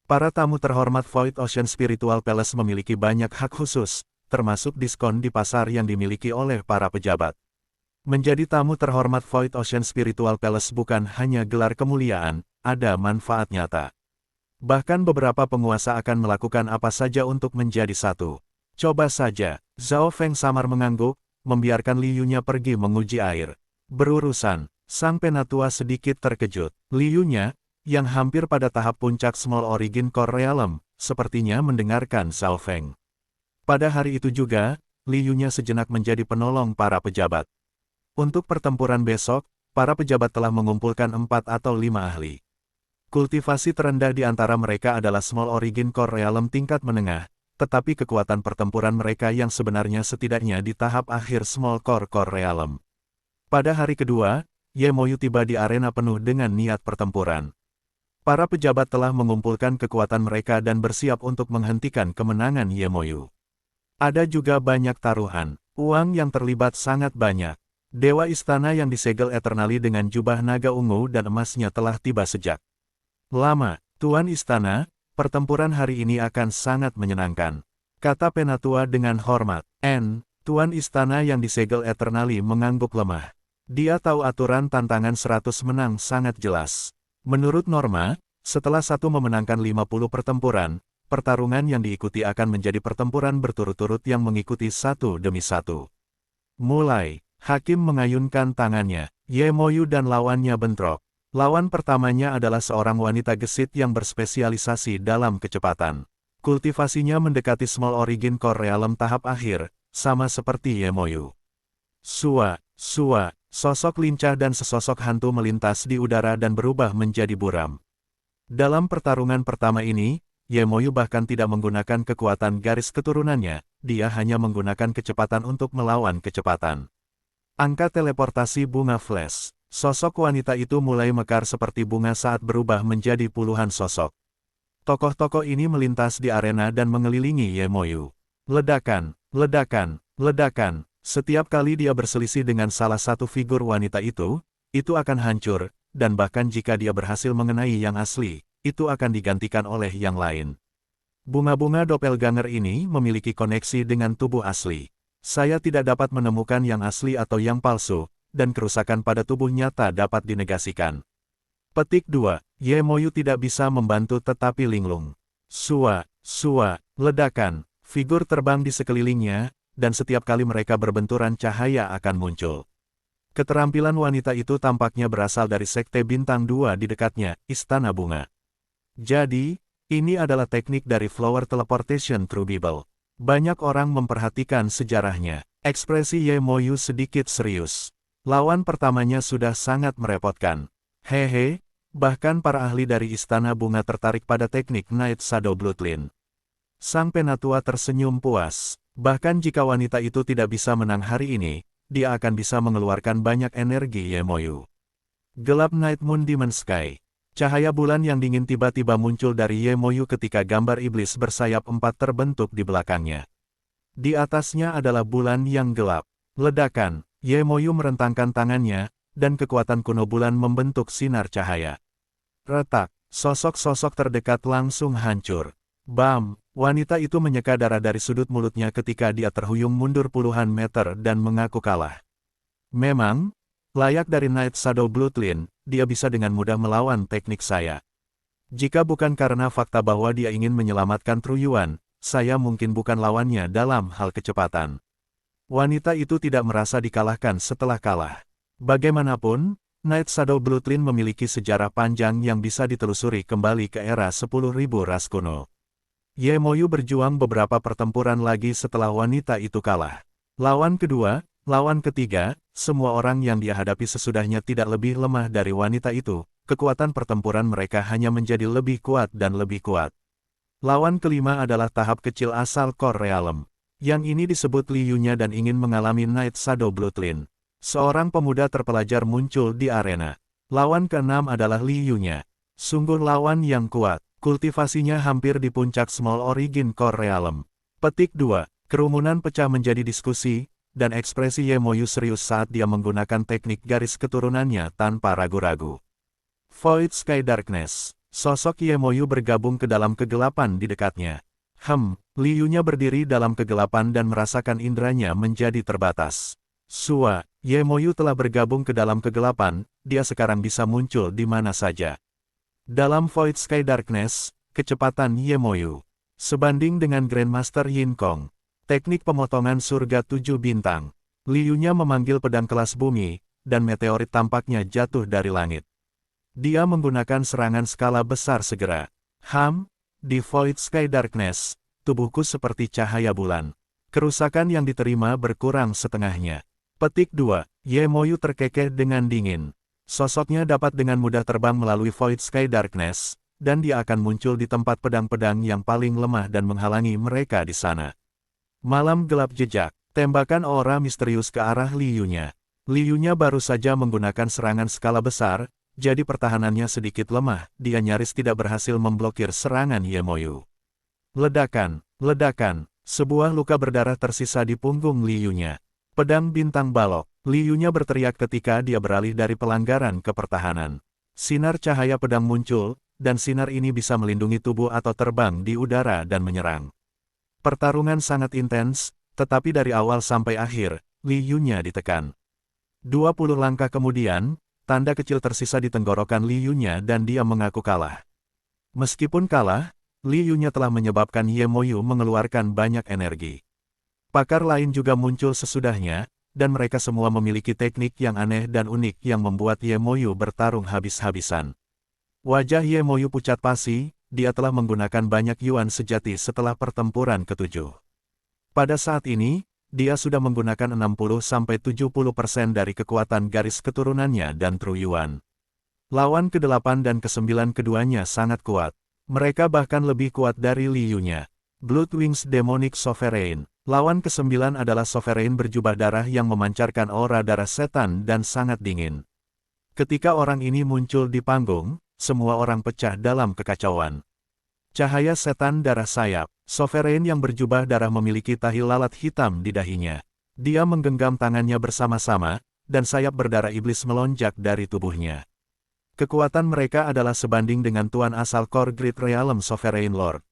Para tamu terhormat Void Ocean Spiritual Palace memiliki banyak hak khusus, termasuk diskon di pasar yang dimiliki oleh para pejabat. Menjadi tamu terhormat Void Ocean Spiritual Palace bukan hanya gelar kemuliaan, ada manfaat nyata. Bahkan beberapa penguasa akan melakukan apa saja untuk menjadi satu. Coba saja, Zhao Feng samar mengangguk, membiarkan Li Yunya pergi menguji air. Berurusan, sang Penatua sedikit terkejut. Li Yunya, yang hampir pada tahap puncak Small Origin Core Realm, sepertinya mendengarkan Zhao Feng. Pada hari itu juga, Li Yunya sejenak menjadi penolong para pejabat. Untuk pertempuran besok, para pejabat telah mengumpulkan 4 atau 5 ahli. Kultivasi terendah di antara mereka adalah Small Origin Core Realm tingkat menengah, tetapi kekuatan pertempuran mereka yang sebenarnya setidaknya di tahap akhir Small Core Realm. Pada hari kedua, Ye Moyu tiba di arena penuh dengan niat pertempuran. Para pejabat telah mengumpulkan kekuatan mereka dan bersiap untuk menghentikan kemenangan Ye Moyu. Ada juga banyak taruhan, uang yang terlibat sangat banyak. Dewa istana yang disegel Eternally dengan jubah naga ungu dan emasnya telah tiba sejak lama. Tuan istana, pertempuran hari ini akan sangat menyenangkan, kata Penatua dengan hormat. Tuan istana yang disegel Eternally mengangguk lemah. Dia tahu aturan tantangan 100 menang sangat jelas. Menurut norma, setelah satu memenangkan 50 pertempuran, pertarungan yang diikuti akan menjadi pertempuran berturut-turut yang mengikuti satu demi satu. Mulai, hakim mengayunkan tangannya. Ye Moyu dan lawannya bentrok. Lawan pertamanya adalah seorang wanita gesit yang berspesialisasi dalam kecepatan. Kultivasinya mendekati Small Origin Core Realm tahap akhir, sama seperti Ye Moyu. Sua, sosok lincah dan sesosok hantu melintas di udara dan berubah menjadi buram. Dalam pertarungan pertama ini, Ye Moyu bahkan tidak menggunakan kekuatan garis keturunannya, dia hanya menggunakan kecepatan untuk melawan kecepatan. Angka teleportasi bunga flash. Sosok wanita itu mulai mekar seperti bunga saat berubah menjadi puluhan sosok. Tokoh-tokoh ini melintas di arena dan mengelilingi Ye Moyu. Ledakan, ledakan, ledakan. Setiap kali dia berselisih dengan salah satu figur wanita itu akan hancur, dan bahkan jika dia berhasil mengenai yang asli, itu akan digantikan oleh yang lain. Bunga-bunga doppelganger ini memiliki koneksi dengan tubuh asli. Saya tidak dapat menemukan yang asli atau yang palsu, dan kerusakan pada tubuh nyata dapat dinegasikan. Petik 2. Ye Moyu tidak bisa membantu tetapi linglung. Sua, ledakan, figur terbang di sekelilingnya, dan setiap kali mereka berbenturan cahaya akan muncul. Keterampilan wanita itu tampaknya berasal dari sekte bintang 2 di dekatnya, Istana Bunga. Jadi, ini adalah teknik dari Flower Teleportation True Bible. Banyak orang memperhatikan sejarahnya. Ekspresi Ye Moyu sedikit serius. Lawan pertamanya sudah sangat merepotkan. Hehe, bahkan para ahli dari Istana Bunga tertarik pada teknik Night Shadow Bloodline. Sang Penatua tersenyum puas. Bahkan jika wanita itu tidak bisa menang hari ini, dia akan bisa mengeluarkan banyak energi Ye Moyu. Gelap Night Moon Demon Sky. Cahaya bulan yang dingin tiba-tiba muncul dari Ye Moyu ketika gambar iblis bersayap 4 terbentuk di belakangnya. Di atasnya adalah bulan yang gelap. Ledakan, Ye Moyu merentangkan tangannya, dan kekuatan kuno bulan membentuk sinar cahaya. Retak, sosok-sosok terdekat langsung hancur. Bam! Wanita itu menyeka darah dari sudut mulutnya ketika dia terhuyung mundur puluhan meter dan mengaku kalah. Memang, layak dari Night Shadow Bloodline, dia bisa dengan mudah melawan teknik saya. Jika bukan karena fakta bahwa dia ingin menyelamatkan Truyuan, saya mungkin bukan lawannya dalam hal kecepatan. Wanita itu tidak merasa dikalahkan setelah kalah. Bagaimanapun, Night Shadow Bloodline memiliki sejarah panjang yang bisa ditelusuri kembali ke era 10.000 ras kuno. Ye Moyu berjuang beberapa pertempuran lagi setelah wanita itu kalah. Lawan kedua, lawan ketiga, semua orang yang dia hadapi sesudahnya tidak lebih lemah dari wanita itu. Kekuatan pertempuran mereka hanya menjadi lebih kuat dan lebih kuat. Lawan kelima adalah tahap kecil asal Core Realm. Yang ini disebut Liyunya dan ingin mengalami Night Shadow Bloodline. Seorang pemuda terpelajar muncul di arena. Lawan keenam adalah Liyunya. Sungguh lawan yang kuat. Kultivasinya hampir di puncak Small Origin Core Realm. Petik 2. Kerumunan pecah menjadi diskusi, dan ekspresi Ye Moyu serius saat dia menggunakan teknik garis keturunannya tanpa ragu-ragu. Void Sky Darkness. Sosok Ye Moyu bergabung ke dalam kegelapan di dekatnya. Liyunya berdiri dalam kegelapan dan merasakan indranya menjadi terbatas. Sua, Ye Moyu telah bergabung ke dalam kegelapan, dia sekarang bisa muncul di mana saja. Dalam Void Sky Darkness, kecepatan Ye Moyu sebanding dengan Grandmaster Yin Kong. Teknik pemotongan surga 7 bintang. Liyunya memanggil pedang kelas bumi, dan meteorit tampaknya jatuh dari langit. Dia menggunakan serangan skala besar segera. Di Void Sky Darkness, tubuhku seperti cahaya bulan. Kerusakan yang diterima berkurang setengahnya. Petik 2. Ye Moyu terkekeh dengan dingin. Sosoknya dapat dengan mudah terbang melalui Void Sky Darkness, dan dia akan muncul di tempat pedang-pedang yang paling lemah dan menghalangi mereka di sana. Malam gelap jejak. Tembakan aura misterius ke arah Liyunya. Liyunya baru saja menggunakan serangan skala besar, jadi pertahanannya sedikit lemah, dia nyaris tidak berhasil memblokir serangan Ye Moyu. Ledakan, sebuah luka berdarah tersisa di punggung Liyunya. Pedang bintang balok, Liyunya berteriak ketika dia beralih dari pelanggaran ke pertahanan. Sinar cahaya pedang muncul, dan sinar ini bisa melindungi tubuh atau terbang di udara dan menyerang. Pertarungan sangat intens, tetapi dari awal sampai akhir, Liyunya ditekan. 20 langkah kemudian, tanda kecil tersisa di tenggorokan Liyunya dan dia mengaku kalah. Meskipun kalah, Liyunya telah menyebabkan Ye Moyu mengeluarkan banyak energi. Pakar lain juga muncul sesudahnya, dan mereka semua memiliki teknik yang aneh dan unik yang membuat Ye Moyu bertarung habis-habisan. Wajah Ye Moyu pucat pasi, dia telah menggunakan banyak yuan sejati setelah pertempuran ke-7. Pada saat ini, dia sudah menggunakan 60-70% dari kekuatan garis keturunannya dan True Yuan. Lawan ke-8 dan ke-9 keduanya sangat kuat. Mereka bahkan lebih kuat dari Liyunya. Blood Wings Demonic Sovereign. Lawan ke-9 adalah Sovereign berjubah darah yang memancarkan aura darah setan dan sangat dingin. Ketika orang ini muncul di panggung, semua orang pecah dalam kekacauan. Cahaya setan darah sayap. Sovereign yang berjubah darah memiliki tahi lalat hitam di dahinya. Dia menggenggam tangannya bersama-sama, dan sayap berdarah iblis melonjak dari tubuhnya. Kekuatan mereka adalah sebanding dengan tuan asal Core Great Realm Sovereign Lord.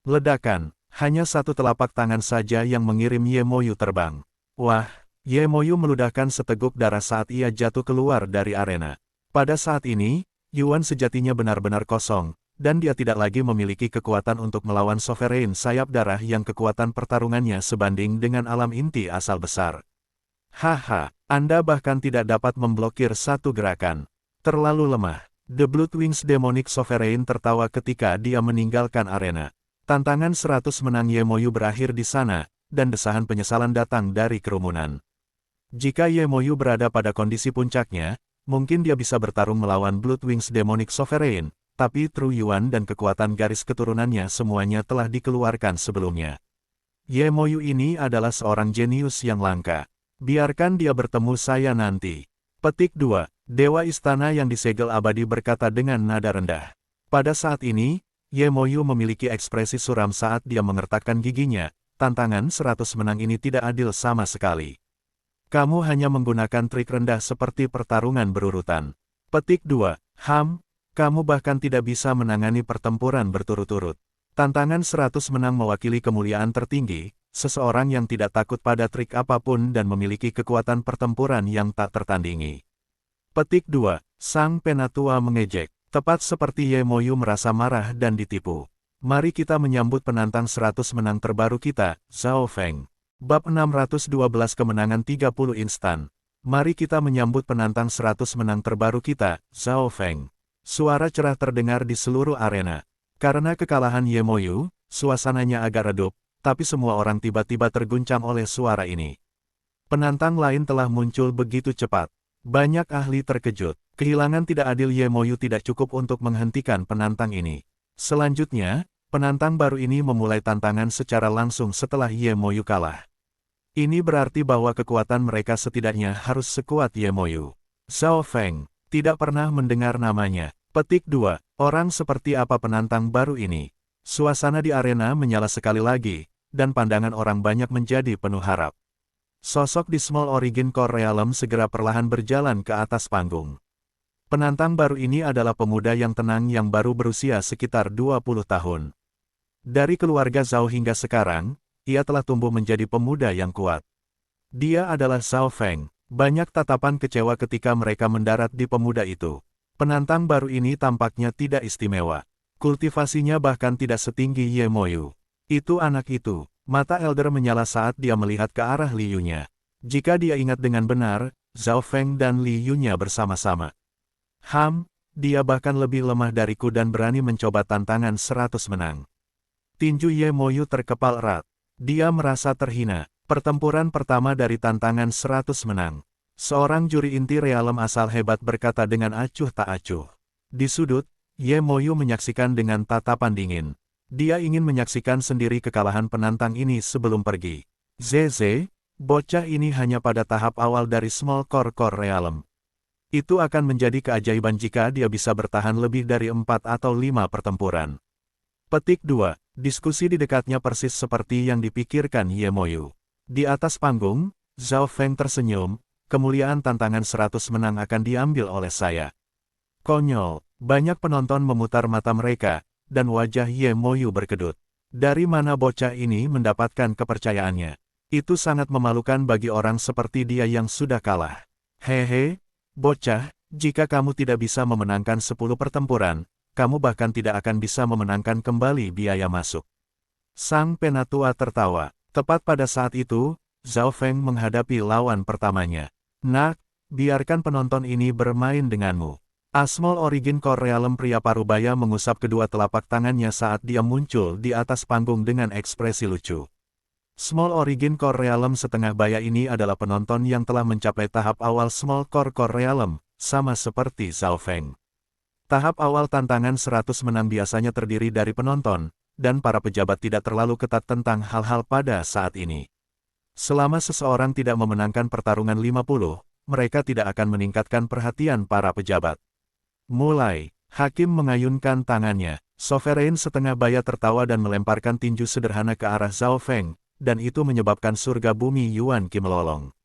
Ledakan, hanya satu telapak tangan saja yang mengirim Ye Moyu terbang. Wah, Ye Moyu meludahkan seteguk darah saat ia jatuh keluar dari arena. Pada saat ini, Yuan sejatinya benar-benar kosong, dan dia tidak lagi memiliki kekuatan untuk melawan Sovereign sayap darah yang kekuatan pertarungannya sebanding dengan alam inti asal besar. Haha, Anda bahkan tidak dapat memblokir satu gerakan. Terlalu lemah. The Blood Wings Demonic Sovereign tertawa ketika dia meninggalkan arena. Tantangan 100 menang Ye Moyu berakhir di sana, dan desahan penyesalan datang dari kerumunan. Jika Ye Moyu berada pada kondisi puncaknya, mungkin dia bisa bertarung melawan Blood Wings Demonic Sovereign, tapi True Yuan dan kekuatan garis keturunannya semuanya telah dikeluarkan sebelumnya. Ye Moyu ini adalah seorang jenius yang langka. Biarkan dia bertemu saya nanti. Petik 2. Dewa Istana yang disegel abadi berkata dengan nada rendah. Pada saat ini, Ye Moyu memiliki ekspresi suram saat dia mengertakkan giginya. Tantangan 100 menang ini tidak adil sama sekali. Kamu hanya menggunakan trik rendah seperti pertarungan berurutan. Petik 2. Kamu bahkan tidak bisa menangani pertempuran berturut-turut. Tantangan 100 menang mewakili kemuliaan tertinggi, seseorang yang tidak takut pada trik apapun dan memiliki kekuatan pertempuran yang tak tertandingi. Petik 2. Sang Penatua mengejek. Tepat seperti Ye Moyu merasa marah dan ditipu. Mari kita menyambut penantang 100 menang terbaru kita, Zhao Feng. Bab 612 kemenangan 30 instan. Mari kita menyambut penantang 100 menang terbaru kita, Zhao Feng. Suara cerah terdengar di seluruh arena. Karena kekalahan Ye Moyu, suasananya agak redup, tapi semua orang tiba-tiba terguncang oleh suara ini. Penantang lain telah muncul begitu cepat. Banyak ahli terkejut. Kehilangan tidak adil Ye Moyu tidak cukup untuk menghentikan penantang ini. Selanjutnya, penantang baru ini memulai tantangan secara langsung setelah Ye Moyu kalah. Ini berarti bahwa kekuatan mereka setidaknya harus sekuat Ye Moyu. Zhao Feng, tidak pernah mendengar namanya. Petik 2. Orang seperti apa penantang baru ini? Suasana di arena menyala sekali lagi, dan pandangan orang banyak menjadi penuh harap. Sosok di Small Origin Core Realm segera perlahan berjalan ke atas panggung. Penantang baru ini adalah pemuda yang tenang yang baru berusia sekitar 20 tahun. Dari keluarga Zhao hingga sekarang, ia telah tumbuh menjadi pemuda yang kuat. Dia adalah Zhao Feng. Banyak tatapan kecewa ketika mereka mendarat di pemuda itu. Penantang baru ini tampaknya tidak istimewa. Kultivasinya bahkan tidak setinggi Ye Moyu. Itu anak itu. Mata Elder menyala saat dia melihat ke arah Li Yu-nya. Jika dia ingat dengan benar, Zhao Feng dan Li Yu-nya bersama-sama. Dia bahkan lebih lemah dariku dan berani mencoba tantangan 100 menang. Tinju Ye Moyu terkepal erat. Dia merasa terhina. Pertempuran pertama dari tantangan 100 menang. Seorang juri inti realem asal hebat berkata dengan acuh tak acuh. Di sudut, Ye Moyu menyaksikan dengan tatapan dingin. Dia ingin menyaksikan sendiri kekalahan penantang ini sebelum pergi. Zeze, bocah ini hanya pada tahap awal dari Small Core Realm. Itu akan menjadi keajaiban jika dia bisa bertahan lebih dari 4 atau 5 pertempuran. Petik 2. Diskusi di dekatnya persis seperti yang dipikirkan Ye Moyu. Di atas panggung, Zhao Feng tersenyum, kemuliaan tantangan 100 menang akan diambil oleh saya. Konyol, banyak penonton memutar mata mereka, dan wajah Ye Moyu berkedut. Dari mana bocah ini mendapatkan kepercayaannya? Itu sangat memalukan bagi orang seperti dia yang sudah kalah. Hehe, bocah, jika kamu tidak bisa memenangkan 10 pertempuran, kamu bahkan tidak akan bisa memenangkan kembali biaya masuk. Sang penatua tertawa. Tepat pada saat itu, Zhao Feng menghadapi lawan pertamanya. Nak, biarkan penonton ini bermain denganmu. Small Origin Core Realm pria parubaya mengusap kedua telapak tangannya saat dia muncul di atas panggung dengan ekspresi lucu. Small Origin Core Realm setengah baya ini adalah penonton yang telah mencapai tahap awal Small Core Realm, sama seperti Zhao Feng. Tahap awal tantangan 100 menang biasanya terdiri dari penonton, dan para pejabat tidak terlalu ketat tentang hal-hal pada saat ini. Selama seseorang tidak memenangkan pertarungan 50, mereka tidak akan meningkatkan perhatian para pejabat. Mulai, hakim mengayunkan tangannya. Sovereign setengah baya tertawa dan melemparkan tinju sederhana ke arah Zhao Feng, dan itu menyebabkan surga bumi Yuan Qi melolong.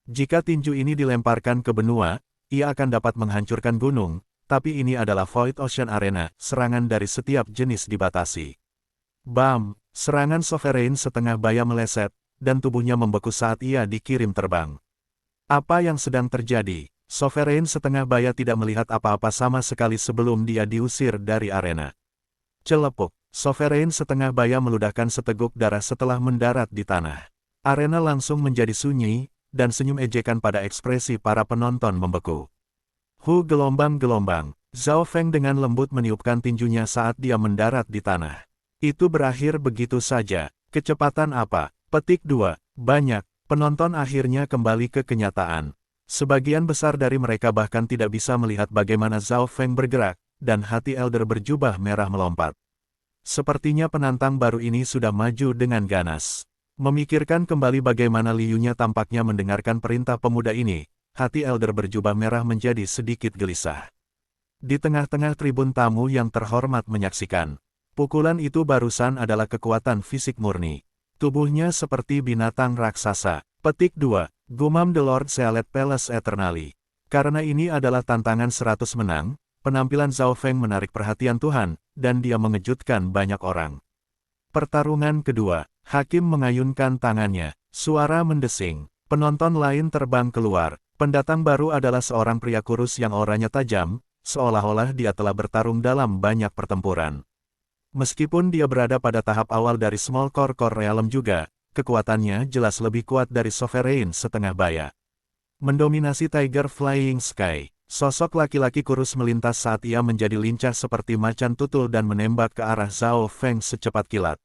Jika tinju ini dilemparkan ke benua, ia akan dapat menghancurkan gunung, tapi ini adalah Void Ocean Arena, serangan dari setiap jenis dibatasi. Bam! Serangan Sovereign setengah baya meleset, dan tubuhnya membeku saat ia dikirim terbang. Apa yang sedang terjadi? Sovereign setengah baya tidak melihat apa-apa sama sekali sebelum dia diusir dari arena. Celepuk! Sovereign setengah baya meludahkan seteguk darah setelah mendarat di tanah. Arena langsung menjadi sunyi, dan senyum ejekan pada ekspresi para penonton membeku. Gelombang-gelombang. Zhao Feng dengan lembut meniupkan tinjunya saat dia mendarat di tanah. Itu berakhir begitu saja. Kecepatan apa? Petik 2. Banyak. Penonton akhirnya kembali ke kenyataan. Sebagian besar dari mereka bahkan tidak bisa melihat bagaimana Zhao Feng bergerak, dan hati Elder berjubah merah melompat. Sepertinya penantang baru ini sudah maju dengan ganas. Memikirkan kembali bagaimana Li Yu-nya tampaknya mendengarkan perintah pemuda ini, hati Elder berjubah merah menjadi sedikit gelisah. Di tengah-tengah tribun tamu yang terhormat menyaksikan. Pukulan itu barusan adalah kekuatan fisik murni. Tubuhnya seperti binatang raksasa. Petik 2. Gumam The Lord Sealet Palace Eternally. Karena ini adalah tantangan 100 menang, penampilan Zhao Feng menarik perhatian Tuhan, dan dia mengejutkan banyak orang. Pertarungan kedua. Hakim mengayunkan tangannya. Suara mendesing. Penonton lain terbang keluar. Pendatang baru adalah seorang pria kurus yang oranya tajam, seolah-olah dia telah bertarung dalam banyak pertempuran. Meskipun dia berada pada tahap awal dari Small Core Realm juga, kekuatannya jelas lebih kuat dari Sovereign setengah baya. Mendominasi Tiger Flying Sky, sosok laki-laki kurus melintas saat ia menjadi lincah seperti macan tutul dan menembak ke arah Zhao Feng secepat kilat.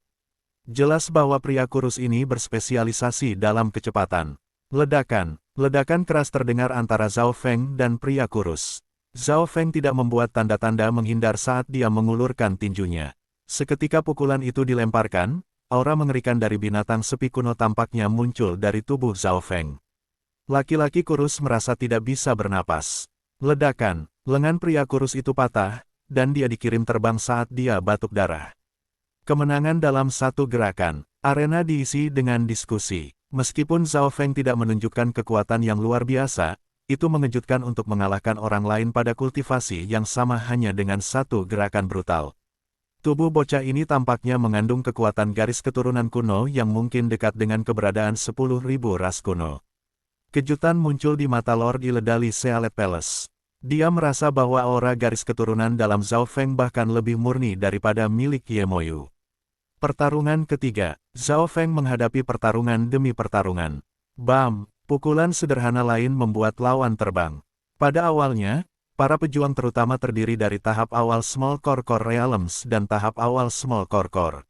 Jelas bahwa pria kurus ini berspesialisasi dalam kecepatan. Ledakan keras terdengar antara Zhao Feng dan pria kurus. Zhao Feng tidak membuat tanda-tanda menghindar saat dia mengulurkan tinjunya. Seketika pukulan itu dilemparkan, aura mengerikan dari binatang sepi kuno tampaknya muncul dari tubuh Zhao Feng. Laki-laki kurus merasa tidak bisa bernapas. Lengan pria kurus itu patah, dan dia dikirim terbang saat dia batuk darah. Kemenangan dalam satu gerakan. Arena diisi dengan diskusi. Meskipun Zhao Feng tidak menunjukkan kekuatan yang luar biasa, itu mengejutkan untuk mengalahkan orang lain pada kultivasi yang sama hanya dengan satu gerakan brutal. Tubuh bocah ini tampaknya mengandung kekuatan garis keturunan kuno yang mungkin dekat dengan keberadaan 10.000 ras kuno. Kejutan muncul di mata Lord Iledali Sealet Palace. Dia merasa bahwa aura garis keturunan dalam Zhao Feng bahkan lebih murni daripada milik Ye Moyu. Pertarungan ketiga, Zhao Feng menghadapi pertarungan demi pertarungan. Bam! Pukulan sederhana lain membuat lawan terbang. Pada awalnya, para pejuang terutama terdiri dari tahap awal Small Core Realms dan tahap awal Small Core.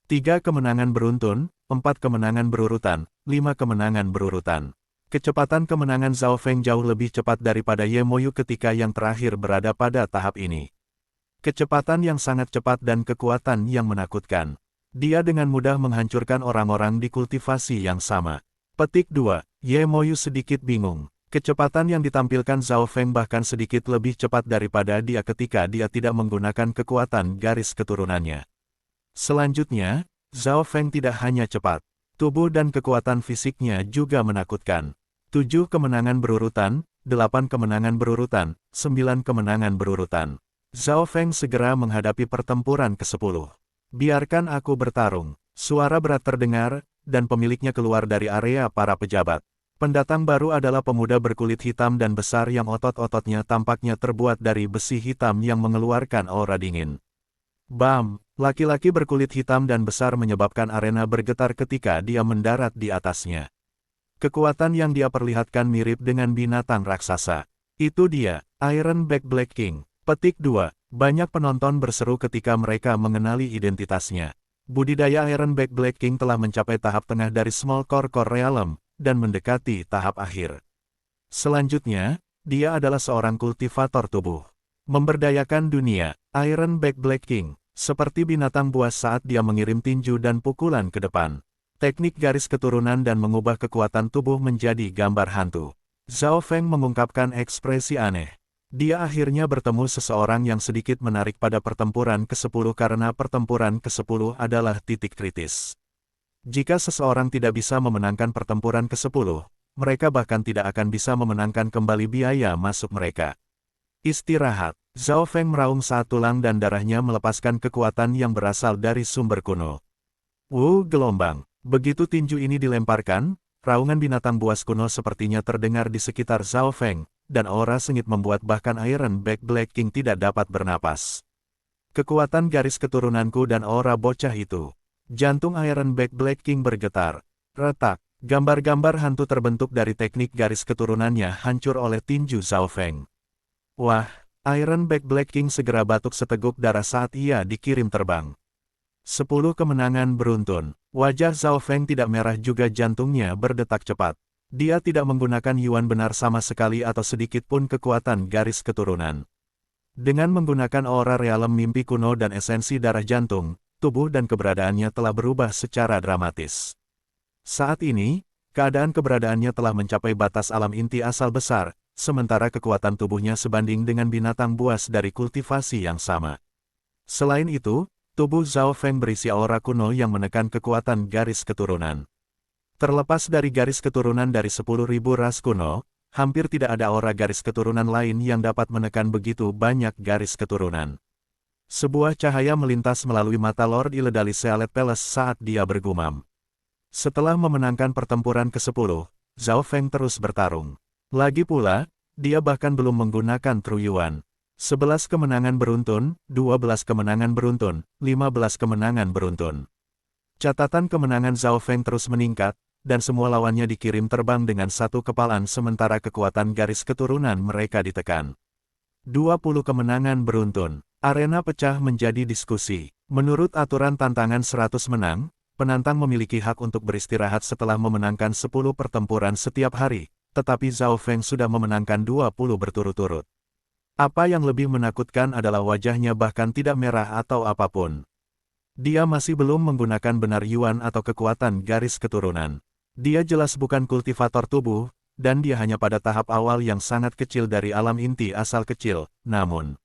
3 kemenangan beruntun, 4 kemenangan berurutan, 5 kemenangan berurutan. Kecepatan kemenangan Zhao Feng jauh lebih cepat daripada Ye Moyu ketika yang terakhir berada pada tahap ini. Kecepatan yang sangat cepat dan kekuatan yang menakutkan. Dia dengan mudah menghancurkan orang-orang di kultivasi yang sama. Petik 2. Ye Moyu sedikit bingung. Kecepatan yang ditampilkan Zhao Feng bahkan sedikit lebih cepat daripada dia ketika dia tidak menggunakan kekuatan garis keturunannya. Selanjutnya, Zhao Feng tidak hanya cepat. Tubuh dan kekuatan fisiknya juga menakutkan. 7 kemenangan berurutan, 8 kemenangan berurutan, 9 kemenangan berurutan. Zhao Feng segera menghadapi pertempuran ke-10. Biarkan aku bertarung. Suara berat terdengar, dan pemiliknya keluar dari area para pejabat. Pendatang baru adalah pemuda berkulit hitam dan besar yang otot-ototnya tampaknya terbuat dari besi hitam yang mengeluarkan aura dingin. Bam! Laki-laki berkulit hitam dan besar menyebabkan arena bergetar ketika dia mendarat di atasnya. Kekuatan yang dia perlihatkan mirip dengan binatang raksasa. Itu dia, Iron Back Black King. Petik 2. Banyak penonton berseru ketika mereka mengenali identitasnya. Budidaya Iron Back Black King telah mencapai tahap tengah dari Small Core Realm, dan mendekati tahap akhir. Selanjutnya, dia adalah seorang kultivator tubuh. Memberdayakan dunia, Iron Back Black King, seperti binatang buas saat dia mengirim tinju dan pukulan ke depan. Teknik garis keturunan dan mengubah kekuatan tubuh menjadi gambar hantu. Zhao Feng mengungkapkan ekspresi aneh. Dia akhirnya bertemu seseorang yang sedikit menarik pada pertempuran ke-10 karena pertempuran ke-10 adalah titik kritis. Jika seseorang tidak bisa memenangkan pertempuran ke-10, mereka bahkan tidak akan bisa memenangkan kembali biaya masuk mereka. Istirahat. Zhao Feng meraung saat tulang dan darahnya melepaskan kekuatan yang berasal dari sumber kuno. Gelombang. Begitu tinju ini dilemparkan, raungan binatang buas kuno sepertinya terdengar di sekitar Zhao Feng, dan aura sengit membuat bahkan Iron Back Black King tidak dapat bernapas. Kekuatan garis keturunanku dan aura bocah itu. Jantung Iron Back Black King bergetar. Retak. Gambar-gambar hantu terbentuk dari teknik garis keturunannya hancur oleh tinju Zhao Feng. Wah, Iron Back Black King segera batuk seteguk darah saat ia dikirim terbang. 10 kemenangan beruntun. Wajah Zhao Feng tidak merah juga jantungnya berdetak cepat. Dia tidak menggunakan Yuan benar sama sekali atau sedikit pun kekuatan garis keturunan. Dengan menggunakan aura realem mimpi kuno dan esensi darah jantung, tubuh dan keberadaannya telah berubah secara dramatis. Saat ini, keberadaannya telah mencapai batas alam inti asal besar, sementara kekuatan tubuhnya sebanding dengan binatang buas dari kultivasi yang sama. Selain itu, tubuh Zhao Feng berisi aura kuno yang menekan kekuatan garis keturunan. Terlepas dari garis keturunan dari 10.000 ras kuno, hampir tidak ada aura garis keturunan lain yang dapat menekan begitu banyak garis keturunan. Sebuah cahaya melintas melalui mata Lord Iledali Sealet Palace saat dia bergumam. Setelah memenangkan pertempuran ke-10, Zhao Feng terus bertarung. Lagi pula, dia bahkan belum menggunakan True Yuan. 11 kemenangan beruntun, 12 kemenangan beruntun, 15 kemenangan beruntun. Catatan kemenangan Zhao Feng terus meningkat, dan semua lawannya dikirim terbang dengan satu kepalan sementara kekuatan garis keturunan mereka ditekan. 20 kemenangan beruntun. Arena pecah menjadi diskusi. Menurut aturan tantangan 100 menang, penantang memiliki hak untuk beristirahat setelah memenangkan 10 pertempuran setiap hari, tetapi Zhao Feng sudah memenangkan 20 berturut-turut. Apa yang lebih menakutkan adalah wajahnya bahkan tidak merah atau apapun. Dia masih belum menggunakan benar Yuan atau kekuatan garis keturunan. Dia jelas bukan kultivator tubuh, dan dia hanya pada tahap awal yang sangat kecil dari alam inti asal kecil, namun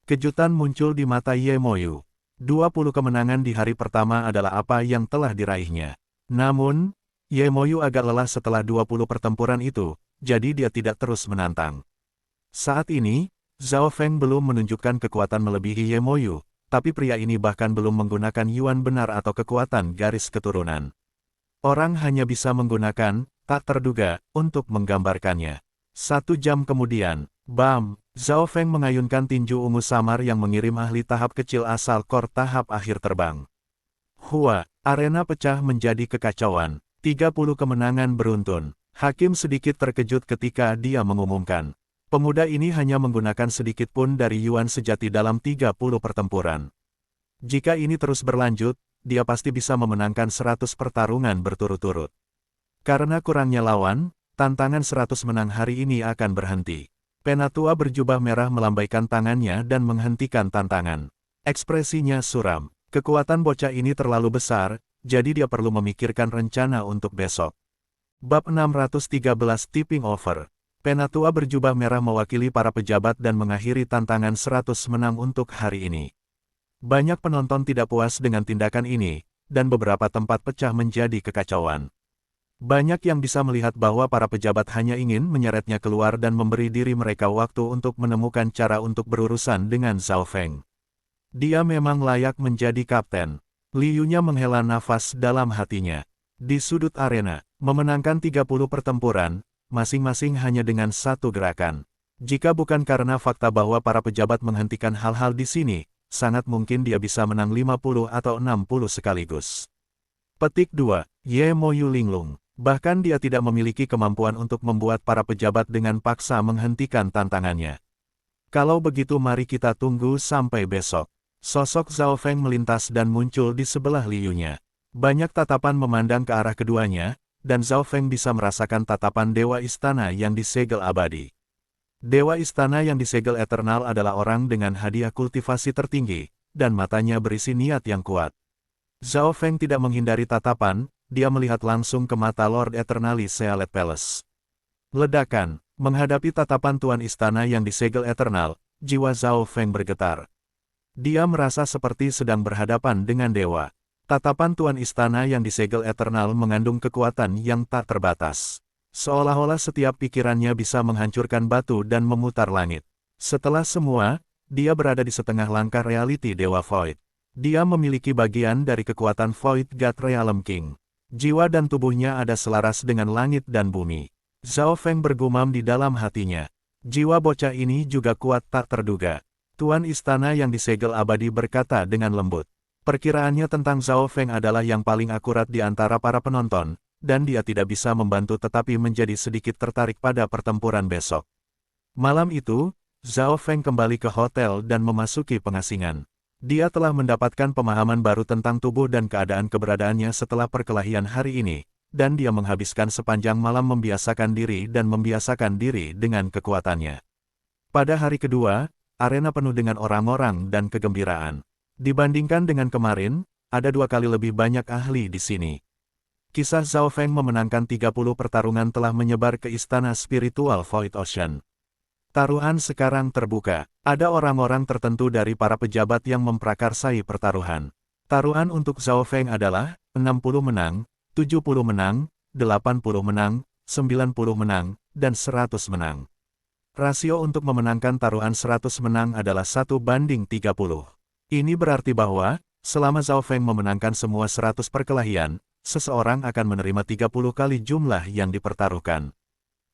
kejutan muncul di mata Ye Moyu. 20 kemenangan di hari pertama adalah apa yang telah diraihnya. Namun, Ye Moyu agak lelah setelah 20 pertempuran itu, jadi dia tidak terus menantang. Saat ini, Zhao Feng belum menunjukkan kekuatan melebihi Ye Moyu, tapi pria ini bahkan belum menggunakan Yuan benar atau kekuatan garis keturunan. Orang hanya bisa menggunakan tak terduga untuk menggambarkannya. 1 jam kemudian, bam! Zhao Feng mengayunkan tinju ungu samar yang mengirim ahli tahap kecil asal kor tahap akhir terbang. Hua, arena pecah menjadi kekacauan. 30 kemenangan beruntun. Hakim sedikit terkejut ketika dia mengumumkan. Pemuda ini hanya menggunakan sedikit pun dari Yuan sejati dalam 30 pertempuran. Jika ini terus berlanjut, dia pasti bisa memenangkan 100 pertarungan berturut-turut. Karena kurangnya lawan, tantangan 100 menang hari ini akan berhenti. Penatua berjubah merah melambaikan tangannya dan menghentikan tantangan. Ekspresinya suram. Kekuatan bocah ini terlalu besar, jadi dia perlu memikirkan rencana untuk besok. Bab 613 Tipping Over. Penatua berjubah merah mewakili para pejabat dan mengakhiri tantangan 100 menang untuk hari ini. Banyak penonton tidak puas dengan tindakan ini, dan beberapa tempat pecah menjadi kekacauan. Banyak yang bisa melihat bahwa para pejabat hanya ingin menyeretnya keluar dan memberi diri mereka waktu untuk menemukan cara untuk berurusan dengan Zhao Feng. Dia memang layak menjadi kapten. Liu-nya menghela nafas dalam hatinya. Di sudut arena, memenangkan 30 pertempuran, masing-masing hanya dengan satu gerakan. Jika bukan karena fakta bahwa para pejabat menghentikan hal-hal di sini, sangat mungkin dia bisa menang 50 atau 60 sekaligus. Petik 2. Ye Moyu linglung. Bahkan dia tidak memiliki kemampuan untuk membuat para pejabat dengan paksa menghentikan tantangannya. Kalau begitu mari kita tunggu sampai besok. Sosok Zhao Feng melintas dan muncul di sebelah Liu-nya. Banyak tatapan memandang ke arah keduanya, dan Zhao Feng bisa merasakan tatapan Dewa Istana yang disegel abadi. Dewa Istana yang disegel eternal adalah orang dengan hadiah kultivasi tertinggi, dan matanya berisi niat yang kuat. Zhao Feng tidak menghindari tatapan, dia melihat langsung ke mata Lord Eternalis Sealet Palace. Ledakan, menghadapi tatapan Tuan Istana yang disegel eternal, jiwa Zhao Feng bergetar. Dia merasa seperti sedang berhadapan dengan dewa. Tatapan Tuan Istana yang disegel eternal mengandung kekuatan yang tak terbatas. Seolah-olah setiap pikirannya bisa menghancurkan batu dan memutar langit. Setelah semua, dia berada di setengah langkah reality Dewa Void. Dia memiliki bagian dari kekuatan Void God Realm King. Jiwa dan tubuhnya ada selaras dengan langit dan bumi. Zhao Feng bergumam di dalam hatinya. Jiwa bocah ini juga kuat tak terduga. Tuan Istana yang disegel abadi berkata dengan lembut. Perkiraannya tentang Zhao Feng adalah yang paling akurat di antara para penonton, dan dia tidak bisa membantu tetapi menjadi sedikit tertarik pada pertempuran besok. Malam itu, Zhao Feng kembali ke hotel dan memasuki pengasingan. Dia telah mendapatkan pemahaman baru tentang tubuh dan keadaan keberadaannya setelah perkelahian hari ini, dan dia menghabiskan sepanjang malam membiasakan diri dengan kekuatannya. Pada hari kedua, arena penuh dengan orang-orang dan kegembiraan. Dibandingkan dengan kemarin, ada 2 kali lebih banyak ahli di sini. Kisah Zhao Feng memenangkan 30 pertarungan telah menyebar ke istana spiritual Void Ocean. Taruhan sekarang terbuka. Ada orang-orang tertentu dari para pejabat yang memprakarsai pertaruhan. Taruhan untuk Zhao Feng adalah 60 menang, 70 menang, 80 menang, 90 menang, dan 100 menang. Rasio untuk memenangkan taruhan 100 menang adalah 1:30. Ini berarti bahwa, selama Zhao Feng memenangkan semua 100 perkelahian, seseorang akan menerima 30 kali jumlah yang dipertaruhkan.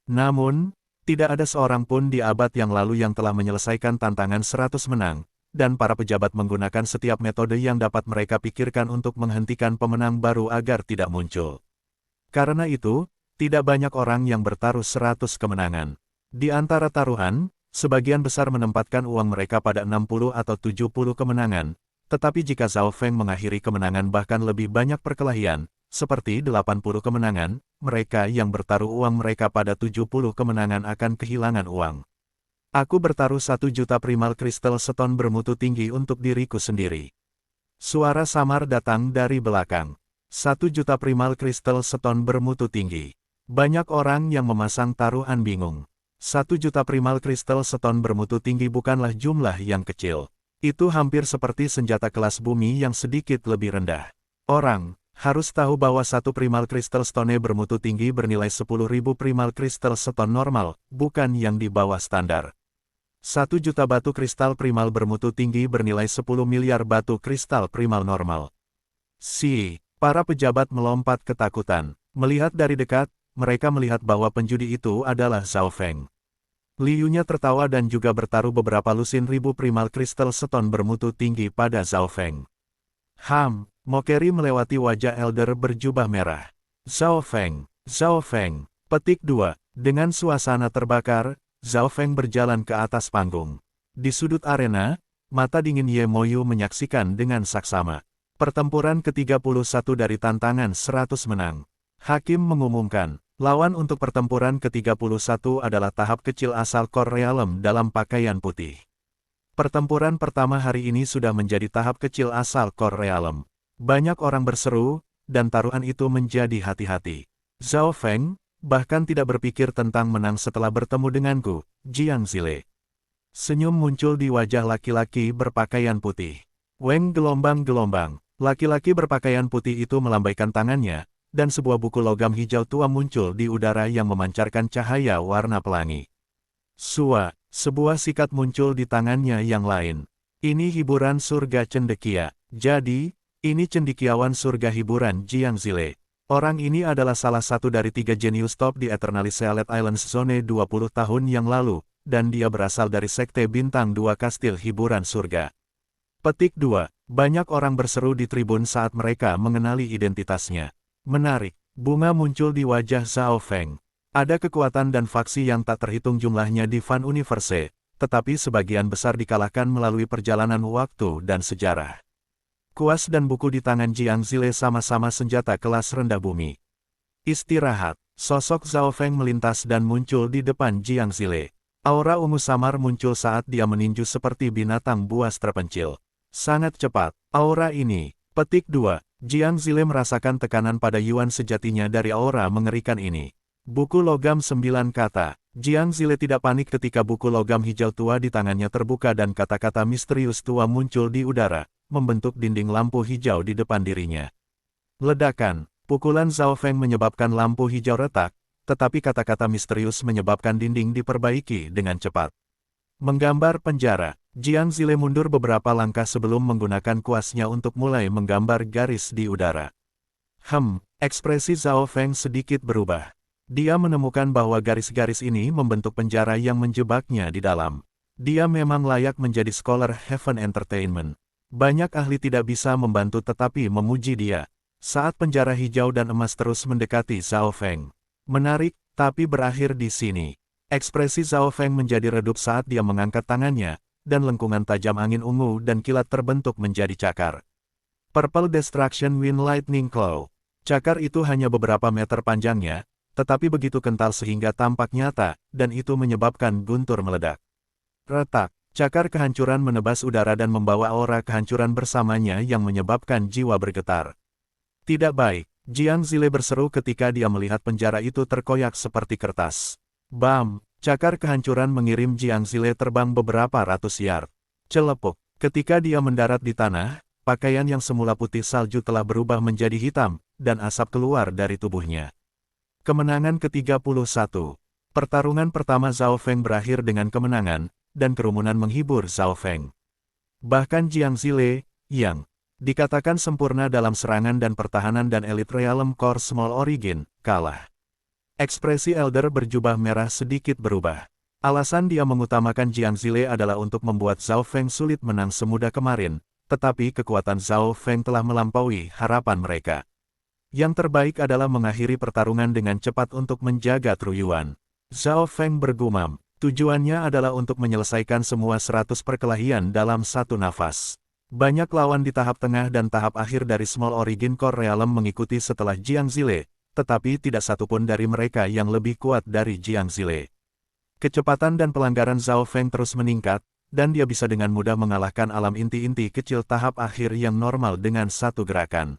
Namun, Tidak ada seorang pun di abad yang lalu yang telah menyelesaikan tantangan 100 menang, dan para pejabat menggunakan setiap metode yang dapat mereka pikirkan untuk menghentikan pemenang baru agar tidak muncul. Karena itu, tidak banyak orang yang bertaruh 100 kemenangan. Di antara taruhan, sebagian besar menempatkan uang mereka pada 60 atau 70 kemenangan, tetapi jika Zhao Feng mengakhiri kemenangan bahkan lebih banyak perkelahian, seperti 80 kemenangan, mereka yang bertaruh uang mereka pada 70 kemenangan akan kehilangan uang. Aku bertaruh 1 juta primal kristal seton bermutu tinggi untuk diriku sendiri. Suara samar datang dari belakang. 1 juta primal kristal seton bermutu tinggi. Banyak orang yang memasang taruhan bingung. 1 juta primal kristal seton bermutu tinggi bukanlah jumlah yang kecil. Itu hampir seperti senjata kelas bumi yang sedikit lebih rendah. Orang harus tahu bahwa 1 primal kristal stone bermutu tinggi bernilai 10.000 primal kristal seton normal, bukan yang di bawah standar. 1 juta batu kristal primal bermutu tinggi bernilai 10 miliar batu kristal primal normal. Para pejabat melompat ketakutan. Melihat dari dekat, mereka melihat bahwa penjudi itu adalah Zhao Feng. Liu-nya tertawa dan juga bertaruh beberapa lusin ribu primal kristal seton bermutu tinggi pada Zhao Feng. Mockery melewati wajah elder berjubah merah. Zhao Feng. Petik 2. Dengan suasana terbakar, Zhao Feng berjalan ke atas panggung. Di sudut arena, mata dingin Ye Moyu menyaksikan dengan saksama. Pertempuran ke-31 dari tantangan 100 menang. Hakim mengumumkan. Lawan untuk pertempuran ke-31 adalah tahap kecil asal Core Realm dalam pakaian putih. Pertempuran pertama hari ini sudah menjadi tahap kecil asal Core Realm. Banyak orang berseru, dan taruhan itu menjadi hati-hati. Zhao Feng, bahkan tidak berpikir tentang menang setelah bertemu denganku, Jiang Zile. Senyum muncul di wajah laki-laki berpakaian putih. Weng gelombang-gelombang. Laki-laki berpakaian putih itu melambaikan tangannya, dan sebuah buku logam hijau tua muncul di udara yang memancarkan cahaya warna pelangi. Sebuah sikat muncul di tangannya yang lain. Ini hiburan surga cendekia. Jadi, ini cendekiawan surga hiburan Jiang Zile. Orang ini adalah salah satu dari 3 jenius top di Eternalis Sealet Islands Zone 20 tahun yang lalu, dan dia berasal dari Sekte Bintang 2 Kastil Hiburan Surga. Petik 2. Banyak orang berseru di tribun saat mereka mengenali identitasnya. Menarik, bunga muncul di wajah Zhao Feng. Ada kekuatan dan faksi yang tak terhitung jumlahnya di Fan Universe, tetapi sebagian besar dikalahkan melalui perjalanan waktu dan sejarah. Kuas dan buku di tangan Jiang Zile sama-sama senjata kelas rendah bumi. Istirahat, sosok Zhao Feng melintas dan muncul di depan Jiang Zile. Aura ungu samar muncul saat dia meninju seperti binatang buas terpencil. Sangat cepat, aura ini. Petik 2. Jiang Zile merasakan tekanan pada yuan sejatinya dari aura mengerikan ini. Buku logam 9 kata. Jiang Zile tidak panik ketika buku logam hijau tua di tangannya terbuka dan kata-kata misterius tua muncul di udara, membentuk dinding lampu hijau di depan dirinya. Ledakan, pukulan Zhao Feng menyebabkan lampu hijau retak, tetapi kata-kata misterius menyebabkan dinding diperbaiki dengan cepat. Menggambar penjara. Jiang Zile mundur beberapa langkah sebelum menggunakan kuasnya untuk mulai menggambar garis di udara. Ekspresi Zhao Feng sedikit berubah. Dia menemukan bahwa garis-garis ini membentuk penjara yang menjebaknya di dalam. Dia memang layak menjadi Scholar Heaven Entertainment. Banyak ahli tidak bisa membantu tetapi memuji dia. Saat penjara hijau dan emas terus mendekati Zhao Feng. Menarik, tapi berakhir di sini. Ekspresi Zhao Feng menjadi redup saat dia mengangkat tangannya, dan lengkungan tajam angin ungu dan kilat terbentuk menjadi cakar. Purple Destruction Wind Lightning Claw. Cakar itu hanya beberapa meter panjangnya, tetapi begitu kental sehingga tampak nyata, dan itu menyebabkan guntur meledak. Retak, cakar kehancuran menebas udara dan membawa aura kehancuran bersamanya yang menyebabkan jiwa bergetar. Tidak baik, Jiang Zile berseru ketika dia melihat penjara itu terkoyak seperti kertas. Bam! Cakar kehancuran mengirim Jiang Zile terbang beberapa ratus yard. Celepuk. Ketika dia mendarat di tanah, pakaian yang semula putih salju telah berubah menjadi hitam, dan asap keluar dari tubuhnya. Kemenangan ke-31. Pertarungan pertama Zhao Feng berakhir dengan kemenangan, dan kerumunan menghibur Zhao Feng. Bahkan Jiang Zile, yang dikatakan sempurna dalam serangan dan pertahanan dan elit Realm Core Small Origin, kalah. Ekspresi Elder berjubah merah sedikit berubah. Alasan dia mengutamakan Jiang Zile adalah untuk membuat Zhao Feng sulit menang semudah kemarin, tetapi kekuatan Zhao Feng telah melampaui harapan mereka. Yang terbaik adalah mengakhiri pertarungan dengan cepat untuk menjaga Tru Yuan. Zhao Feng bergumam, tujuannya adalah untuk menyelesaikan semua 100 perkelahian dalam satu nafas. Banyak lawan di tahap tengah dan tahap akhir dari Small Origin Core Realm mengikuti setelah Jiang Zile, tetapi tidak satupun dari mereka yang lebih kuat dari Jiang Zile. Kecepatan dan pelanggaran Zhao Feng terus meningkat, dan dia bisa dengan mudah mengalahkan alam inti-inti kecil tahap akhir yang normal dengan satu gerakan.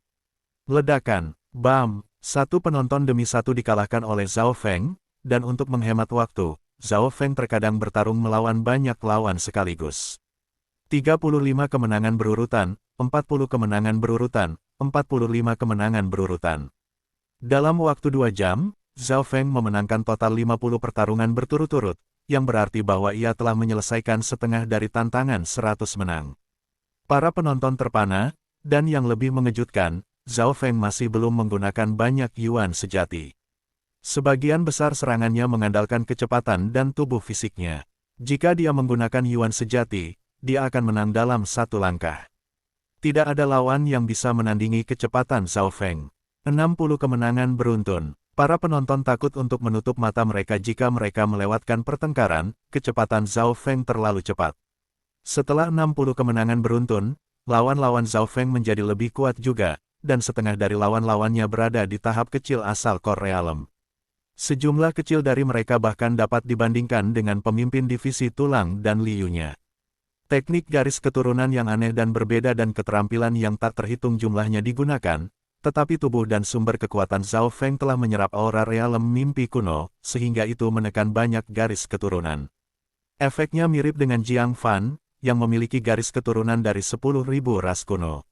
Ledakan, bam, satu penonton demi satu dikalahkan oleh Zhao Feng, dan untuk menghemat waktu, Zhao Feng terkadang bertarung melawan banyak lawan sekaligus. 35 kemenangan berurutan, 40 kemenangan berurutan, 45 kemenangan berurutan. Dalam waktu 2 jam, Zhao Feng memenangkan total 50 pertarungan berturut-turut, yang berarti bahwa ia telah menyelesaikan setengah dari tantangan 100 menang. Para penonton terpana, dan yang lebih mengejutkan, Zhao Feng masih belum menggunakan banyak yuan sejati. Sebagian besar serangannya mengandalkan kecepatan dan tubuh fisiknya. Jika dia menggunakan yuan sejati, dia akan menang dalam satu langkah. Tidak ada lawan yang bisa menandingi kecepatan Zhao Feng. 60 kemenangan beruntun. Para penonton takut untuk menutup mata mereka jika mereka melewatkan pertengkaran, kecepatan Zhao Feng terlalu cepat. Setelah 60 kemenangan beruntun, lawan-lawan Zhao Feng menjadi lebih kuat juga, dan setengah dari lawan-lawannya berada di tahap kecil asal Core Realm. Sejumlah kecil dari mereka bahkan dapat dibandingkan dengan pemimpin divisi tulang dan Liu-nya. Teknik garis keturunan yang aneh dan berbeda dan keterampilan yang tak terhitung jumlahnya digunakan, tetapi tubuh dan sumber kekuatan Zhao Feng telah menyerap aura realem mimpi kuno, sehingga itu menekan banyak garis keturunan. Efeknya mirip dengan Jiang Fan, yang memiliki garis keturunan dari 10.000 ras kuno.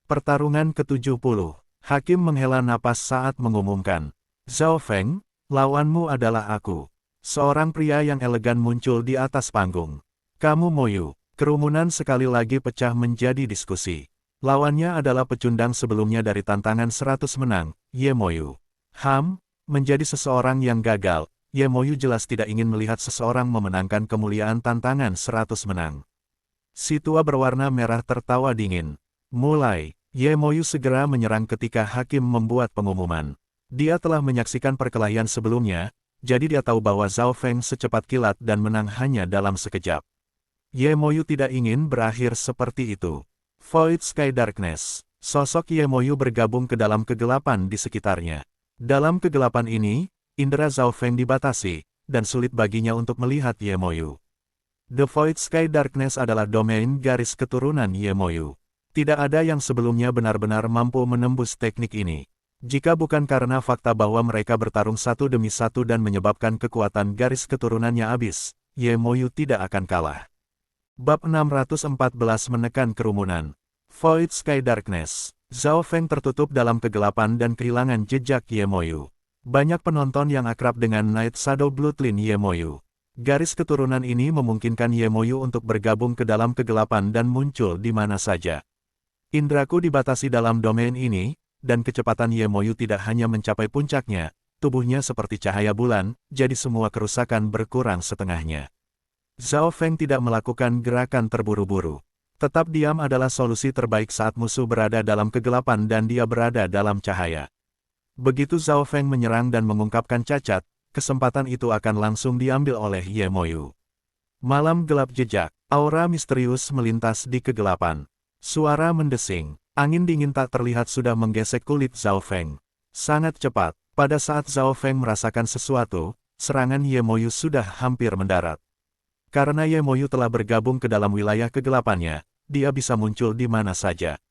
Pertarungan ke-70. Hakim menghela napas saat mengumumkan. Zhao Feng, lawanmu adalah aku. Seorang pria yang elegan muncul di atas panggung. Kamu Moyu. Kerumunan sekali lagi pecah menjadi diskusi. Lawannya adalah pecundang sebelumnya dari tantangan 100 menang, Ye Moyu. Menjadi seseorang yang gagal, Ye Moyu jelas tidak ingin melihat seseorang memenangkan kemuliaan tantangan 100 menang. Si tua berwarna merah tertawa dingin. Mulai, Ye Moyu segera menyerang ketika hakim membuat pengumuman. Dia telah menyaksikan perkelahian sebelumnya, jadi dia tahu bahwa Zhao Feng secepat kilat dan menang hanya dalam sekejap. Ye Moyu tidak ingin berakhir seperti itu. Void Sky Darkness. Sosok Ye Moyu bergabung ke dalam kegelapan di sekitarnya. Dalam kegelapan ini, indera Zhao Feng dibatasi, dan sulit baginya untuk melihat Ye Moyu. The Void Sky Darkness adalah domain garis keturunan Ye Moyu. Tidak ada yang sebelumnya benar-benar mampu menembus teknik ini. Jika bukan karena fakta bahwa mereka bertarung satu demi satu dan menyebabkan kekuatan garis keturunannya habis, Ye Moyu tidak akan kalah. Bab 614 menekan kerumunan. Void Sky Darkness. Zhao Feng tertutup dalam kegelapan dan kehilangan jejak Ye Moyu. Banyak penonton yang akrab dengan Night Shadow Bloodline Ye Moyu. Garis keturunan ini memungkinkan Ye Moyu untuk bergabung ke dalam kegelapan dan muncul di mana saja. Indraku dibatasi dalam domain ini, dan kecepatan Ye Moyu tidak hanya mencapai puncaknya, tubuhnya seperti cahaya bulan, jadi semua kerusakan berkurang setengahnya. Zhao Feng tidak melakukan gerakan terburu-buru. Tetap diam adalah solusi terbaik saat musuh berada dalam kegelapan dan dia berada dalam cahaya. Begitu Zhao Feng menyerang dan mengungkapkan cacat, kesempatan itu akan langsung diambil oleh Ye Moyu. Malam gelap jejak, aura misterius melintas di kegelapan. Suara mendesing, angin dingin tak terlihat sudah menggesek kulit Zhao Feng. Sangat cepat, pada saat Zhao Feng merasakan sesuatu, serangan Ye Moyu sudah hampir mendarat. Karena Ye Moyu telah bergabung ke dalam wilayah kegelapannya, dia bisa muncul di mana saja.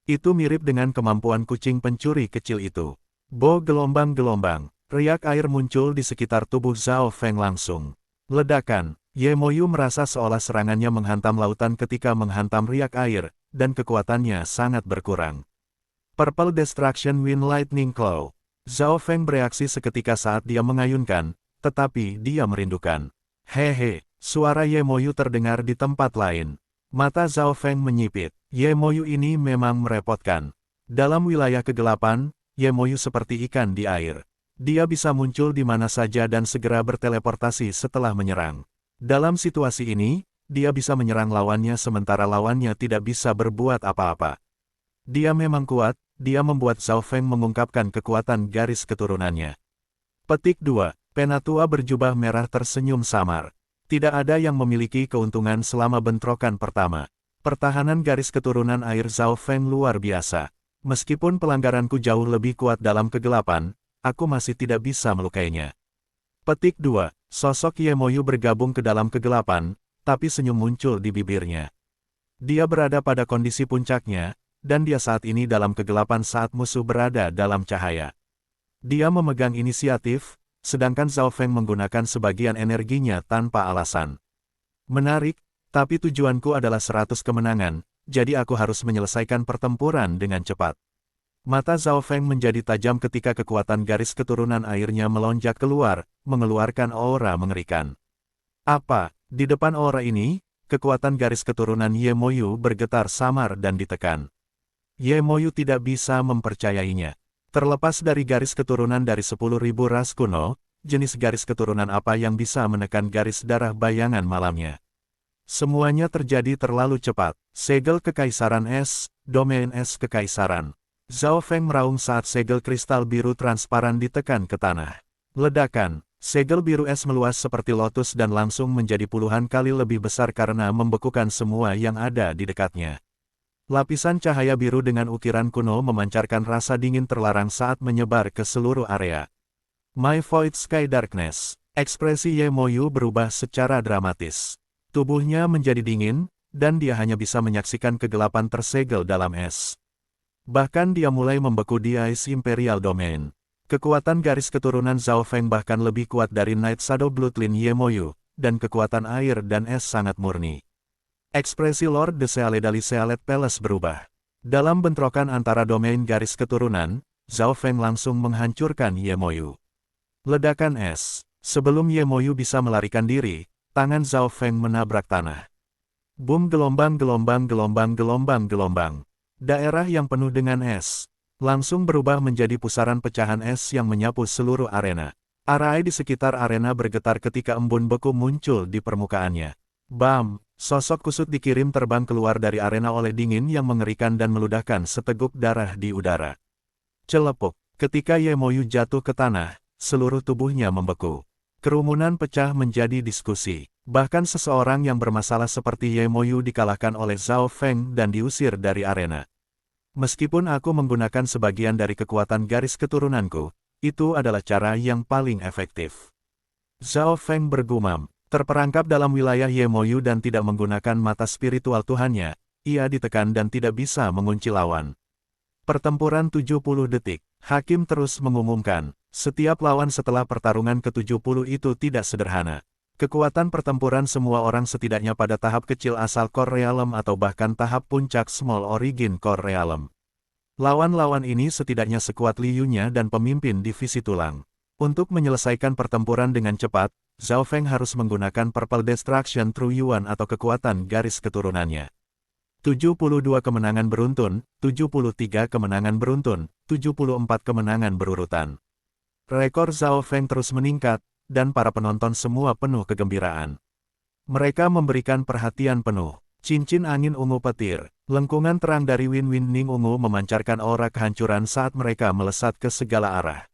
Itu mirip dengan kemampuan kucing pencuri kecil itu. Bo gelombang-gelombang, riak air muncul di sekitar tubuh Zhao Feng langsung. Ledakan, Ye Moyu merasa seolah serangannya menghantam lautan ketika menghantam riak air, dan kekuatannya sangat berkurang. Purple Destruction Wind Lightning Claw. Zhao Feng bereaksi seketika saat dia mengayunkan, tetapi dia merindukan. Hehe. Suara Ye Moyu terdengar di tempat lain. Mata Zhao Feng menyipit. Ye Moyu ini memang merepotkan. Dalam wilayah kegelapan, Ye Moyu seperti ikan di air. Dia bisa muncul di mana saja dan segera berteleportasi setelah menyerang. Dalam situasi ini, dia bisa menyerang lawannya sementara lawannya tidak bisa berbuat apa-apa. Dia memang kuat, dia membuat Zhao Feng mengungkapkan kekuatan garis keturunannya. Petik 2. Penatua berjubah merah tersenyum samar. Tidak ada yang memiliki keuntungan selama bentrokan pertama. Pertahanan garis keturunan air Zhao Feng luar biasa. Meskipun pelanggaranku jauh lebih kuat dalam kegelapan, aku masih tidak bisa melukainya. Petik 2. Sosok Ye Moyu bergabung ke dalam kegelapan, tapi senyum muncul di bibirnya. Dia berada pada kondisi puncaknya, dan dia saat ini dalam kegelapan saat musuh berada dalam cahaya. Dia memegang inisiatif, sedangkan Zhao Feng menggunakan sebagian energinya tanpa alasan. Menarik, tapi tujuanku adalah 100 kemenangan, jadi aku harus menyelesaikan pertempuran dengan cepat. Mata Zhao Feng menjadi tajam ketika kekuatan garis keturunan airnya melonjak keluar, mengeluarkan aura mengerikan. Apa? Di depan aura ini, kekuatan garis keturunan Ye Moyu bergetar samar dan ditekan. Ye Moyu tidak bisa mempercayainya. Terlepas dari garis keturunan dari 10.000 ras kuno, jenis garis keturunan apa yang bisa menekan garis darah bayangan malamnya? Semuanya terjadi terlalu cepat. Segel Kekaisaran Es, Domain Es Kekaisaran. Zhao Feng meraung saat segel kristal biru transparan ditekan ke tanah. Ledakan, segel biru es meluas seperti lotus dan langsung menjadi puluhan kali lebih besar karena membekukan semua yang ada di dekatnya. Lapisan cahaya biru dengan ukiran kuno memancarkan rasa dingin terlarang saat menyebar ke seluruh area. My Void Sky Darkness. Ekspresi Ye Moyu berubah secara dramatis. Tubuhnya menjadi dingin, dan dia hanya bisa menyaksikan kegelapan tersegel dalam es. Bahkan dia mulai membeku di Ice Imperial Domain. Kekuatan garis keturunan Zhao Feng bahkan lebih kuat dari Night Shadow Bloodline Ye Moyu, dan kekuatan air dan es sangat murni. Ekspresi Lord de Sealedali Sealet Palace berubah. Dalam bentrokan antara domain garis keturunan, Zhao Feng langsung menghancurkan Ye Moyu. Ledakan es. Sebelum Ye Moyu bisa melarikan diri, tangan Zhao Feng menabrak tanah. Boom gelombang gelombang gelombang gelombang gelombang. Daerah yang penuh dengan es langsung berubah menjadi pusaran pecahan es yang menyapu seluruh arena. Arai di sekitar arena bergetar ketika embun beku muncul di permukaannya. Bam! Sosok kusut dikirim terbang keluar dari arena oleh dingin yang mengerikan dan meludahkan seteguk darah di udara. Celepuk! Ketika Ye Moyu jatuh ke tanah, seluruh tubuhnya membeku. Kerumunan pecah menjadi diskusi. Bahkan seseorang yang bermasalah seperti Ye Moyu dikalahkan oleh Zhao Feng dan diusir dari arena. Meskipun aku menggunakan sebagian dari kekuatan garis keturunanku, itu adalah cara yang paling efektif. Zhao Feng bergumam. Terperangkap dalam wilayah Ye Moyu dan tidak menggunakan mata spiritual Tuhannya, ia ditekan dan tidak bisa mengunci lawan. Pertempuran 70 detik. Hakim terus mengumumkan, setiap lawan setelah pertarungan ke-70 itu tidak sederhana. Kekuatan pertempuran semua orang setidaknya pada tahap kecil asal Core Realm atau bahkan tahap puncak Small Origin Core Realm. Lawan-lawan ini setidaknya sekuat Liu-nya dan pemimpin divisi tulang. Untuk menyelesaikan pertempuran dengan cepat, Zhao Feng harus menggunakan Purple Destruction True Yuan atau kekuatan garis keturunannya. 72 kemenangan beruntun, 73 kemenangan beruntun, 74 kemenangan berurutan. Rekor Zhao Feng terus meningkat, dan para penonton semua penuh kegembiraan. Mereka memberikan perhatian penuh. Cincin angin ungu petir, lengkungan terang dari Win-Win Ning ungu memancarkan aura kehancuran saat mereka melesat ke segala arah.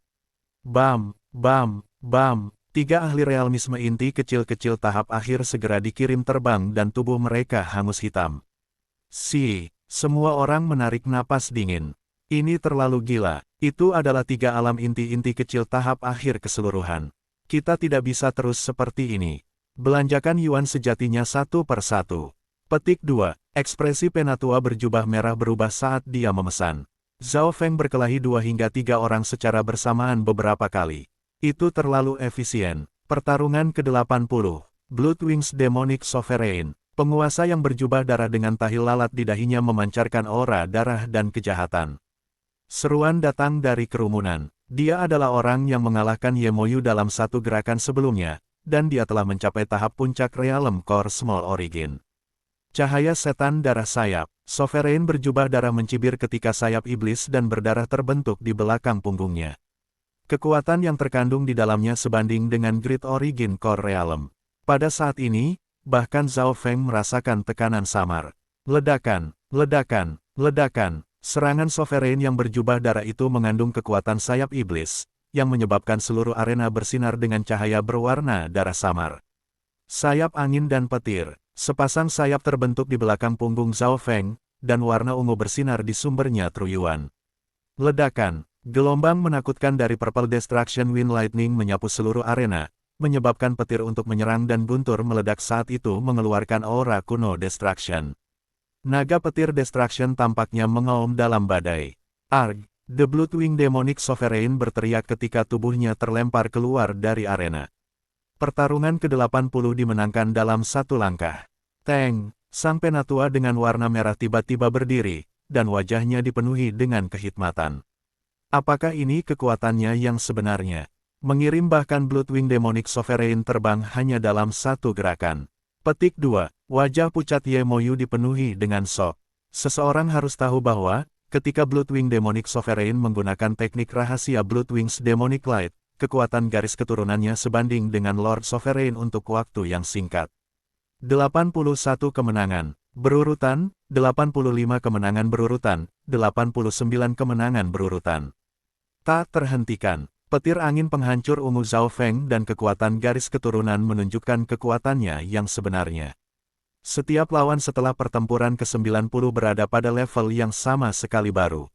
Bam, bam, bam. 3 ahli realisme inti kecil-kecil tahap akhir segera dikirim terbang dan tubuh mereka hangus hitam. Semua orang menarik napas dingin. Ini terlalu gila. Itu adalah 3 alam inti-inti kecil tahap akhir keseluruhan. Kita tidak bisa terus seperti ini. Belanjakan Yuan sejatinya satu per satu. Petik 2. Ekspresi Penatua berjubah merah berubah saat dia memesan. Zhao Feng berkelahi 2 hingga 3 orang secara bersamaan beberapa kali. Itu terlalu efisien. Pertarungan ke-80. Blood Wings Demonic Sovereign. Penguasa yang berjubah darah dengan tahi lalat di dahinya memancarkan aura darah dan kejahatan. Seruan datang dari kerumunan. Dia adalah orang yang mengalahkan Ye Moyu dalam satu gerakan sebelumnya, dan dia telah mencapai tahap puncak Realm Core Small Origin. Cahaya setan darah sayap. Sovereign berjubah darah mencibir ketika sayap iblis dan berdarah terbentuk di belakang punggungnya. Kekuatan yang terkandung di dalamnya sebanding dengan Great Origin Core Realm. Pada saat ini, bahkan Zhao Feng merasakan tekanan samar. Ledakan, ledakan, ledakan. Serangan sovereign yang berjubah darah itu mengandung kekuatan sayap iblis, yang menyebabkan seluruh arena bersinar dengan cahaya berwarna darah samar. Sayap angin dan petir. Sepasang sayap terbentuk di belakang punggung Zhao Feng, dan warna ungu bersinar di sumbernya Truyuan. Ledakan. Gelombang menakutkan dari Purple Destruction Wind Lightning menyapu seluruh arena, menyebabkan petir untuk menyerang dan guntur meledak saat itu mengeluarkan aura kuno Destruction. Naga petir Destruction tampaknya mengaum dalam badai. Arg! The Bloodwing Demonic Sovereign berteriak ketika tubuhnya terlempar keluar dari arena. Pertarungan ke-80 dimenangkan dalam satu langkah. Teng! Sang penatua dengan warna merah tiba-tiba berdiri, dan wajahnya dipenuhi dengan kehikmatan. Apakah ini kekuatannya yang sebenarnya? Mengirim bahkan Bloodwing Demonic Sovereign terbang hanya dalam satu gerakan. Petik 2. Wajah pucat Yemoyu dipenuhi dengan shock. Seseorang harus tahu bahwa, ketika Bloodwing Demonic Sovereign menggunakan teknik rahasia Bloodwing's Demonic Light, kekuatan garis keturunannya sebanding dengan Lord Sovereign untuk waktu yang singkat. 81 kemenangan berurutan, 85 kemenangan berurutan, 89 kemenangan berurutan. Tak terhentikan, petir angin penghancur ungu Zhao Feng dan kekuatan garis keturunan menunjukkan kekuatannya yang sebenarnya. Setiap lawan setelah pertempuran ke-90 berada pada level yang sama sekali baru.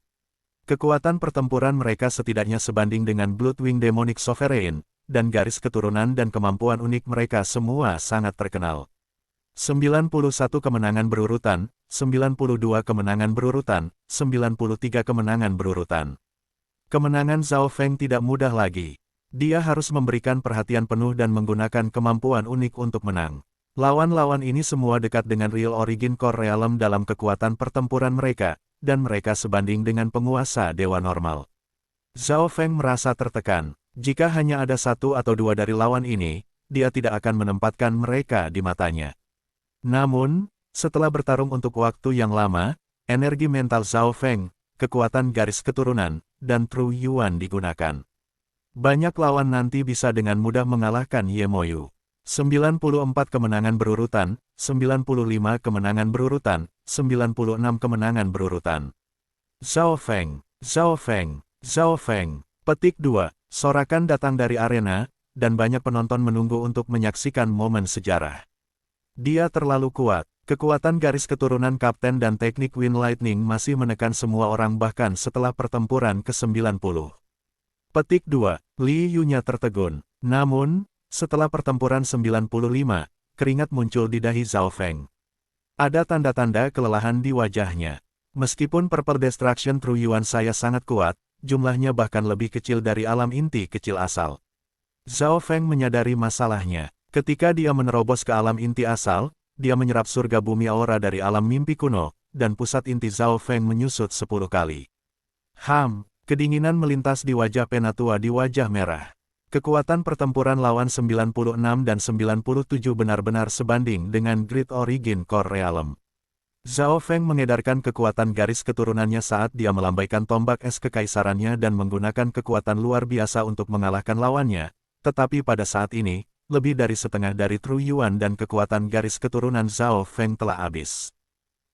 Kekuatan pertempuran mereka setidaknya sebanding dengan Bloodwing Demonic Sovereign, dan garis keturunan dan kemampuan unik mereka semua sangat terkenal. 91 kemenangan berurutan, 92 kemenangan berurutan, 93 kemenangan berurutan. Kemenangan Zhao Feng tidak mudah lagi. Dia harus memberikan perhatian penuh dan menggunakan kemampuan unik untuk menang. Lawan-lawan ini semua dekat dengan Real Origin Core Realm dalam kekuatan pertempuran mereka, dan mereka sebanding dengan penguasa dewa normal. Zhao Feng merasa tertekan. Jika hanya ada satu atau dua dari lawan ini, dia tidak akan menempatkan mereka di matanya. Namun, setelah bertarung untuk waktu yang lama, energi mental Zhao Feng, kekuatan garis keturunan, dan Truyuan digunakan. Banyak lawan nanti bisa dengan mudah mengalahkan Yemoyu. 94 kemenangan berurutan, 95 kemenangan berurutan, 96 kemenangan berurutan. Zhao Feng, Zhao Feng, Zhao Feng. Petik 2. Sorakan datang dari arena, dan banyak penonton menunggu untuk menyaksikan momen sejarah. Dia terlalu kuat. Kekuatan garis keturunan Kapten dan teknik Wind Lightning masih menekan semua orang bahkan setelah pertempuran ke-90. Petik 2. Li Yunya tertegun. Namun, setelah pertempuran 95, keringat muncul di dahi Zhao Feng. Ada tanda-tanda kelelahan di wajahnya. Meskipun Purple Destruction Truyuan saya sangat kuat, jumlahnya bahkan lebih kecil dari alam inti kecil asal. Zhao Feng menyadari masalahnya. Ketika dia menerobos ke alam inti asal, dia menyerap surga bumi aura dari alam mimpi kuno, dan pusat inti Zhao Feng menyusut 10 kali. Kedinginan melintas di wajah penatua di wajah merah. Kekuatan pertempuran lawan 96 dan 97 benar-benar sebanding dengan Great Origin Core Realm. Zhao Feng mengedarkan kekuatan garis keturunannya saat dia melambaikan tombak es kekaisarannya dan menggunakan kekuatan luar biasa untuk mengalahkan lawannya, tetapi pada saat ini, lebih dari setengah dari Truyuan dan kekuatan garis keturunan Zhao Feng telah habis.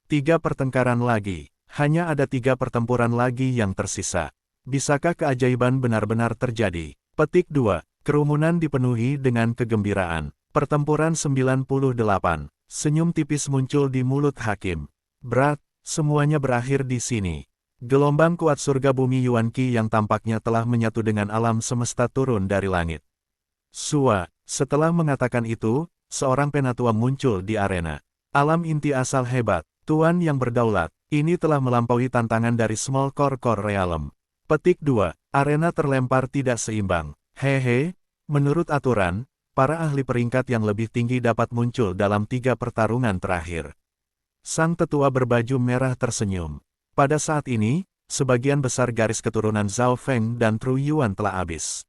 3 pertengkaran lagi. Hanya ada 3 pertempuran lagi yang tersisa. Bisakah keajaiban benar-benar terjadi? Petik 2. Kerumunan dipenuhi dengan kegembiraan. Pertempuran 98. Senyum tipis muncul di mulut Hakim. Berat, semuanya berakhir di sini. Gelombang kuat surga bumi Yuan Qi yang tampaknya telah menyatu dengan alam semesta turun dari langit. Setelah mengatakan itu, seorang penatua muncul di arena. Alam inti asal hebat, Tuan yang berdaulat, ini telah melampaui tantangan dari Small Core Realm. Petik 2. Arena terlempar tidak seimbang. Menurut aturan, para ahli peringkat yang lebih tinggi dapat muncul dalam 3 pertarungan terakhir. Sang tetua berbaju merah tersenyum. Pada saat ini, sebagian besar garis keturunan Zhao Feng dan Truyuan telah habis.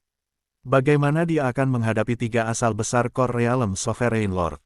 Bagaimana dia akan menghadapi 3 asal besar Core Realm Sovereign Lord?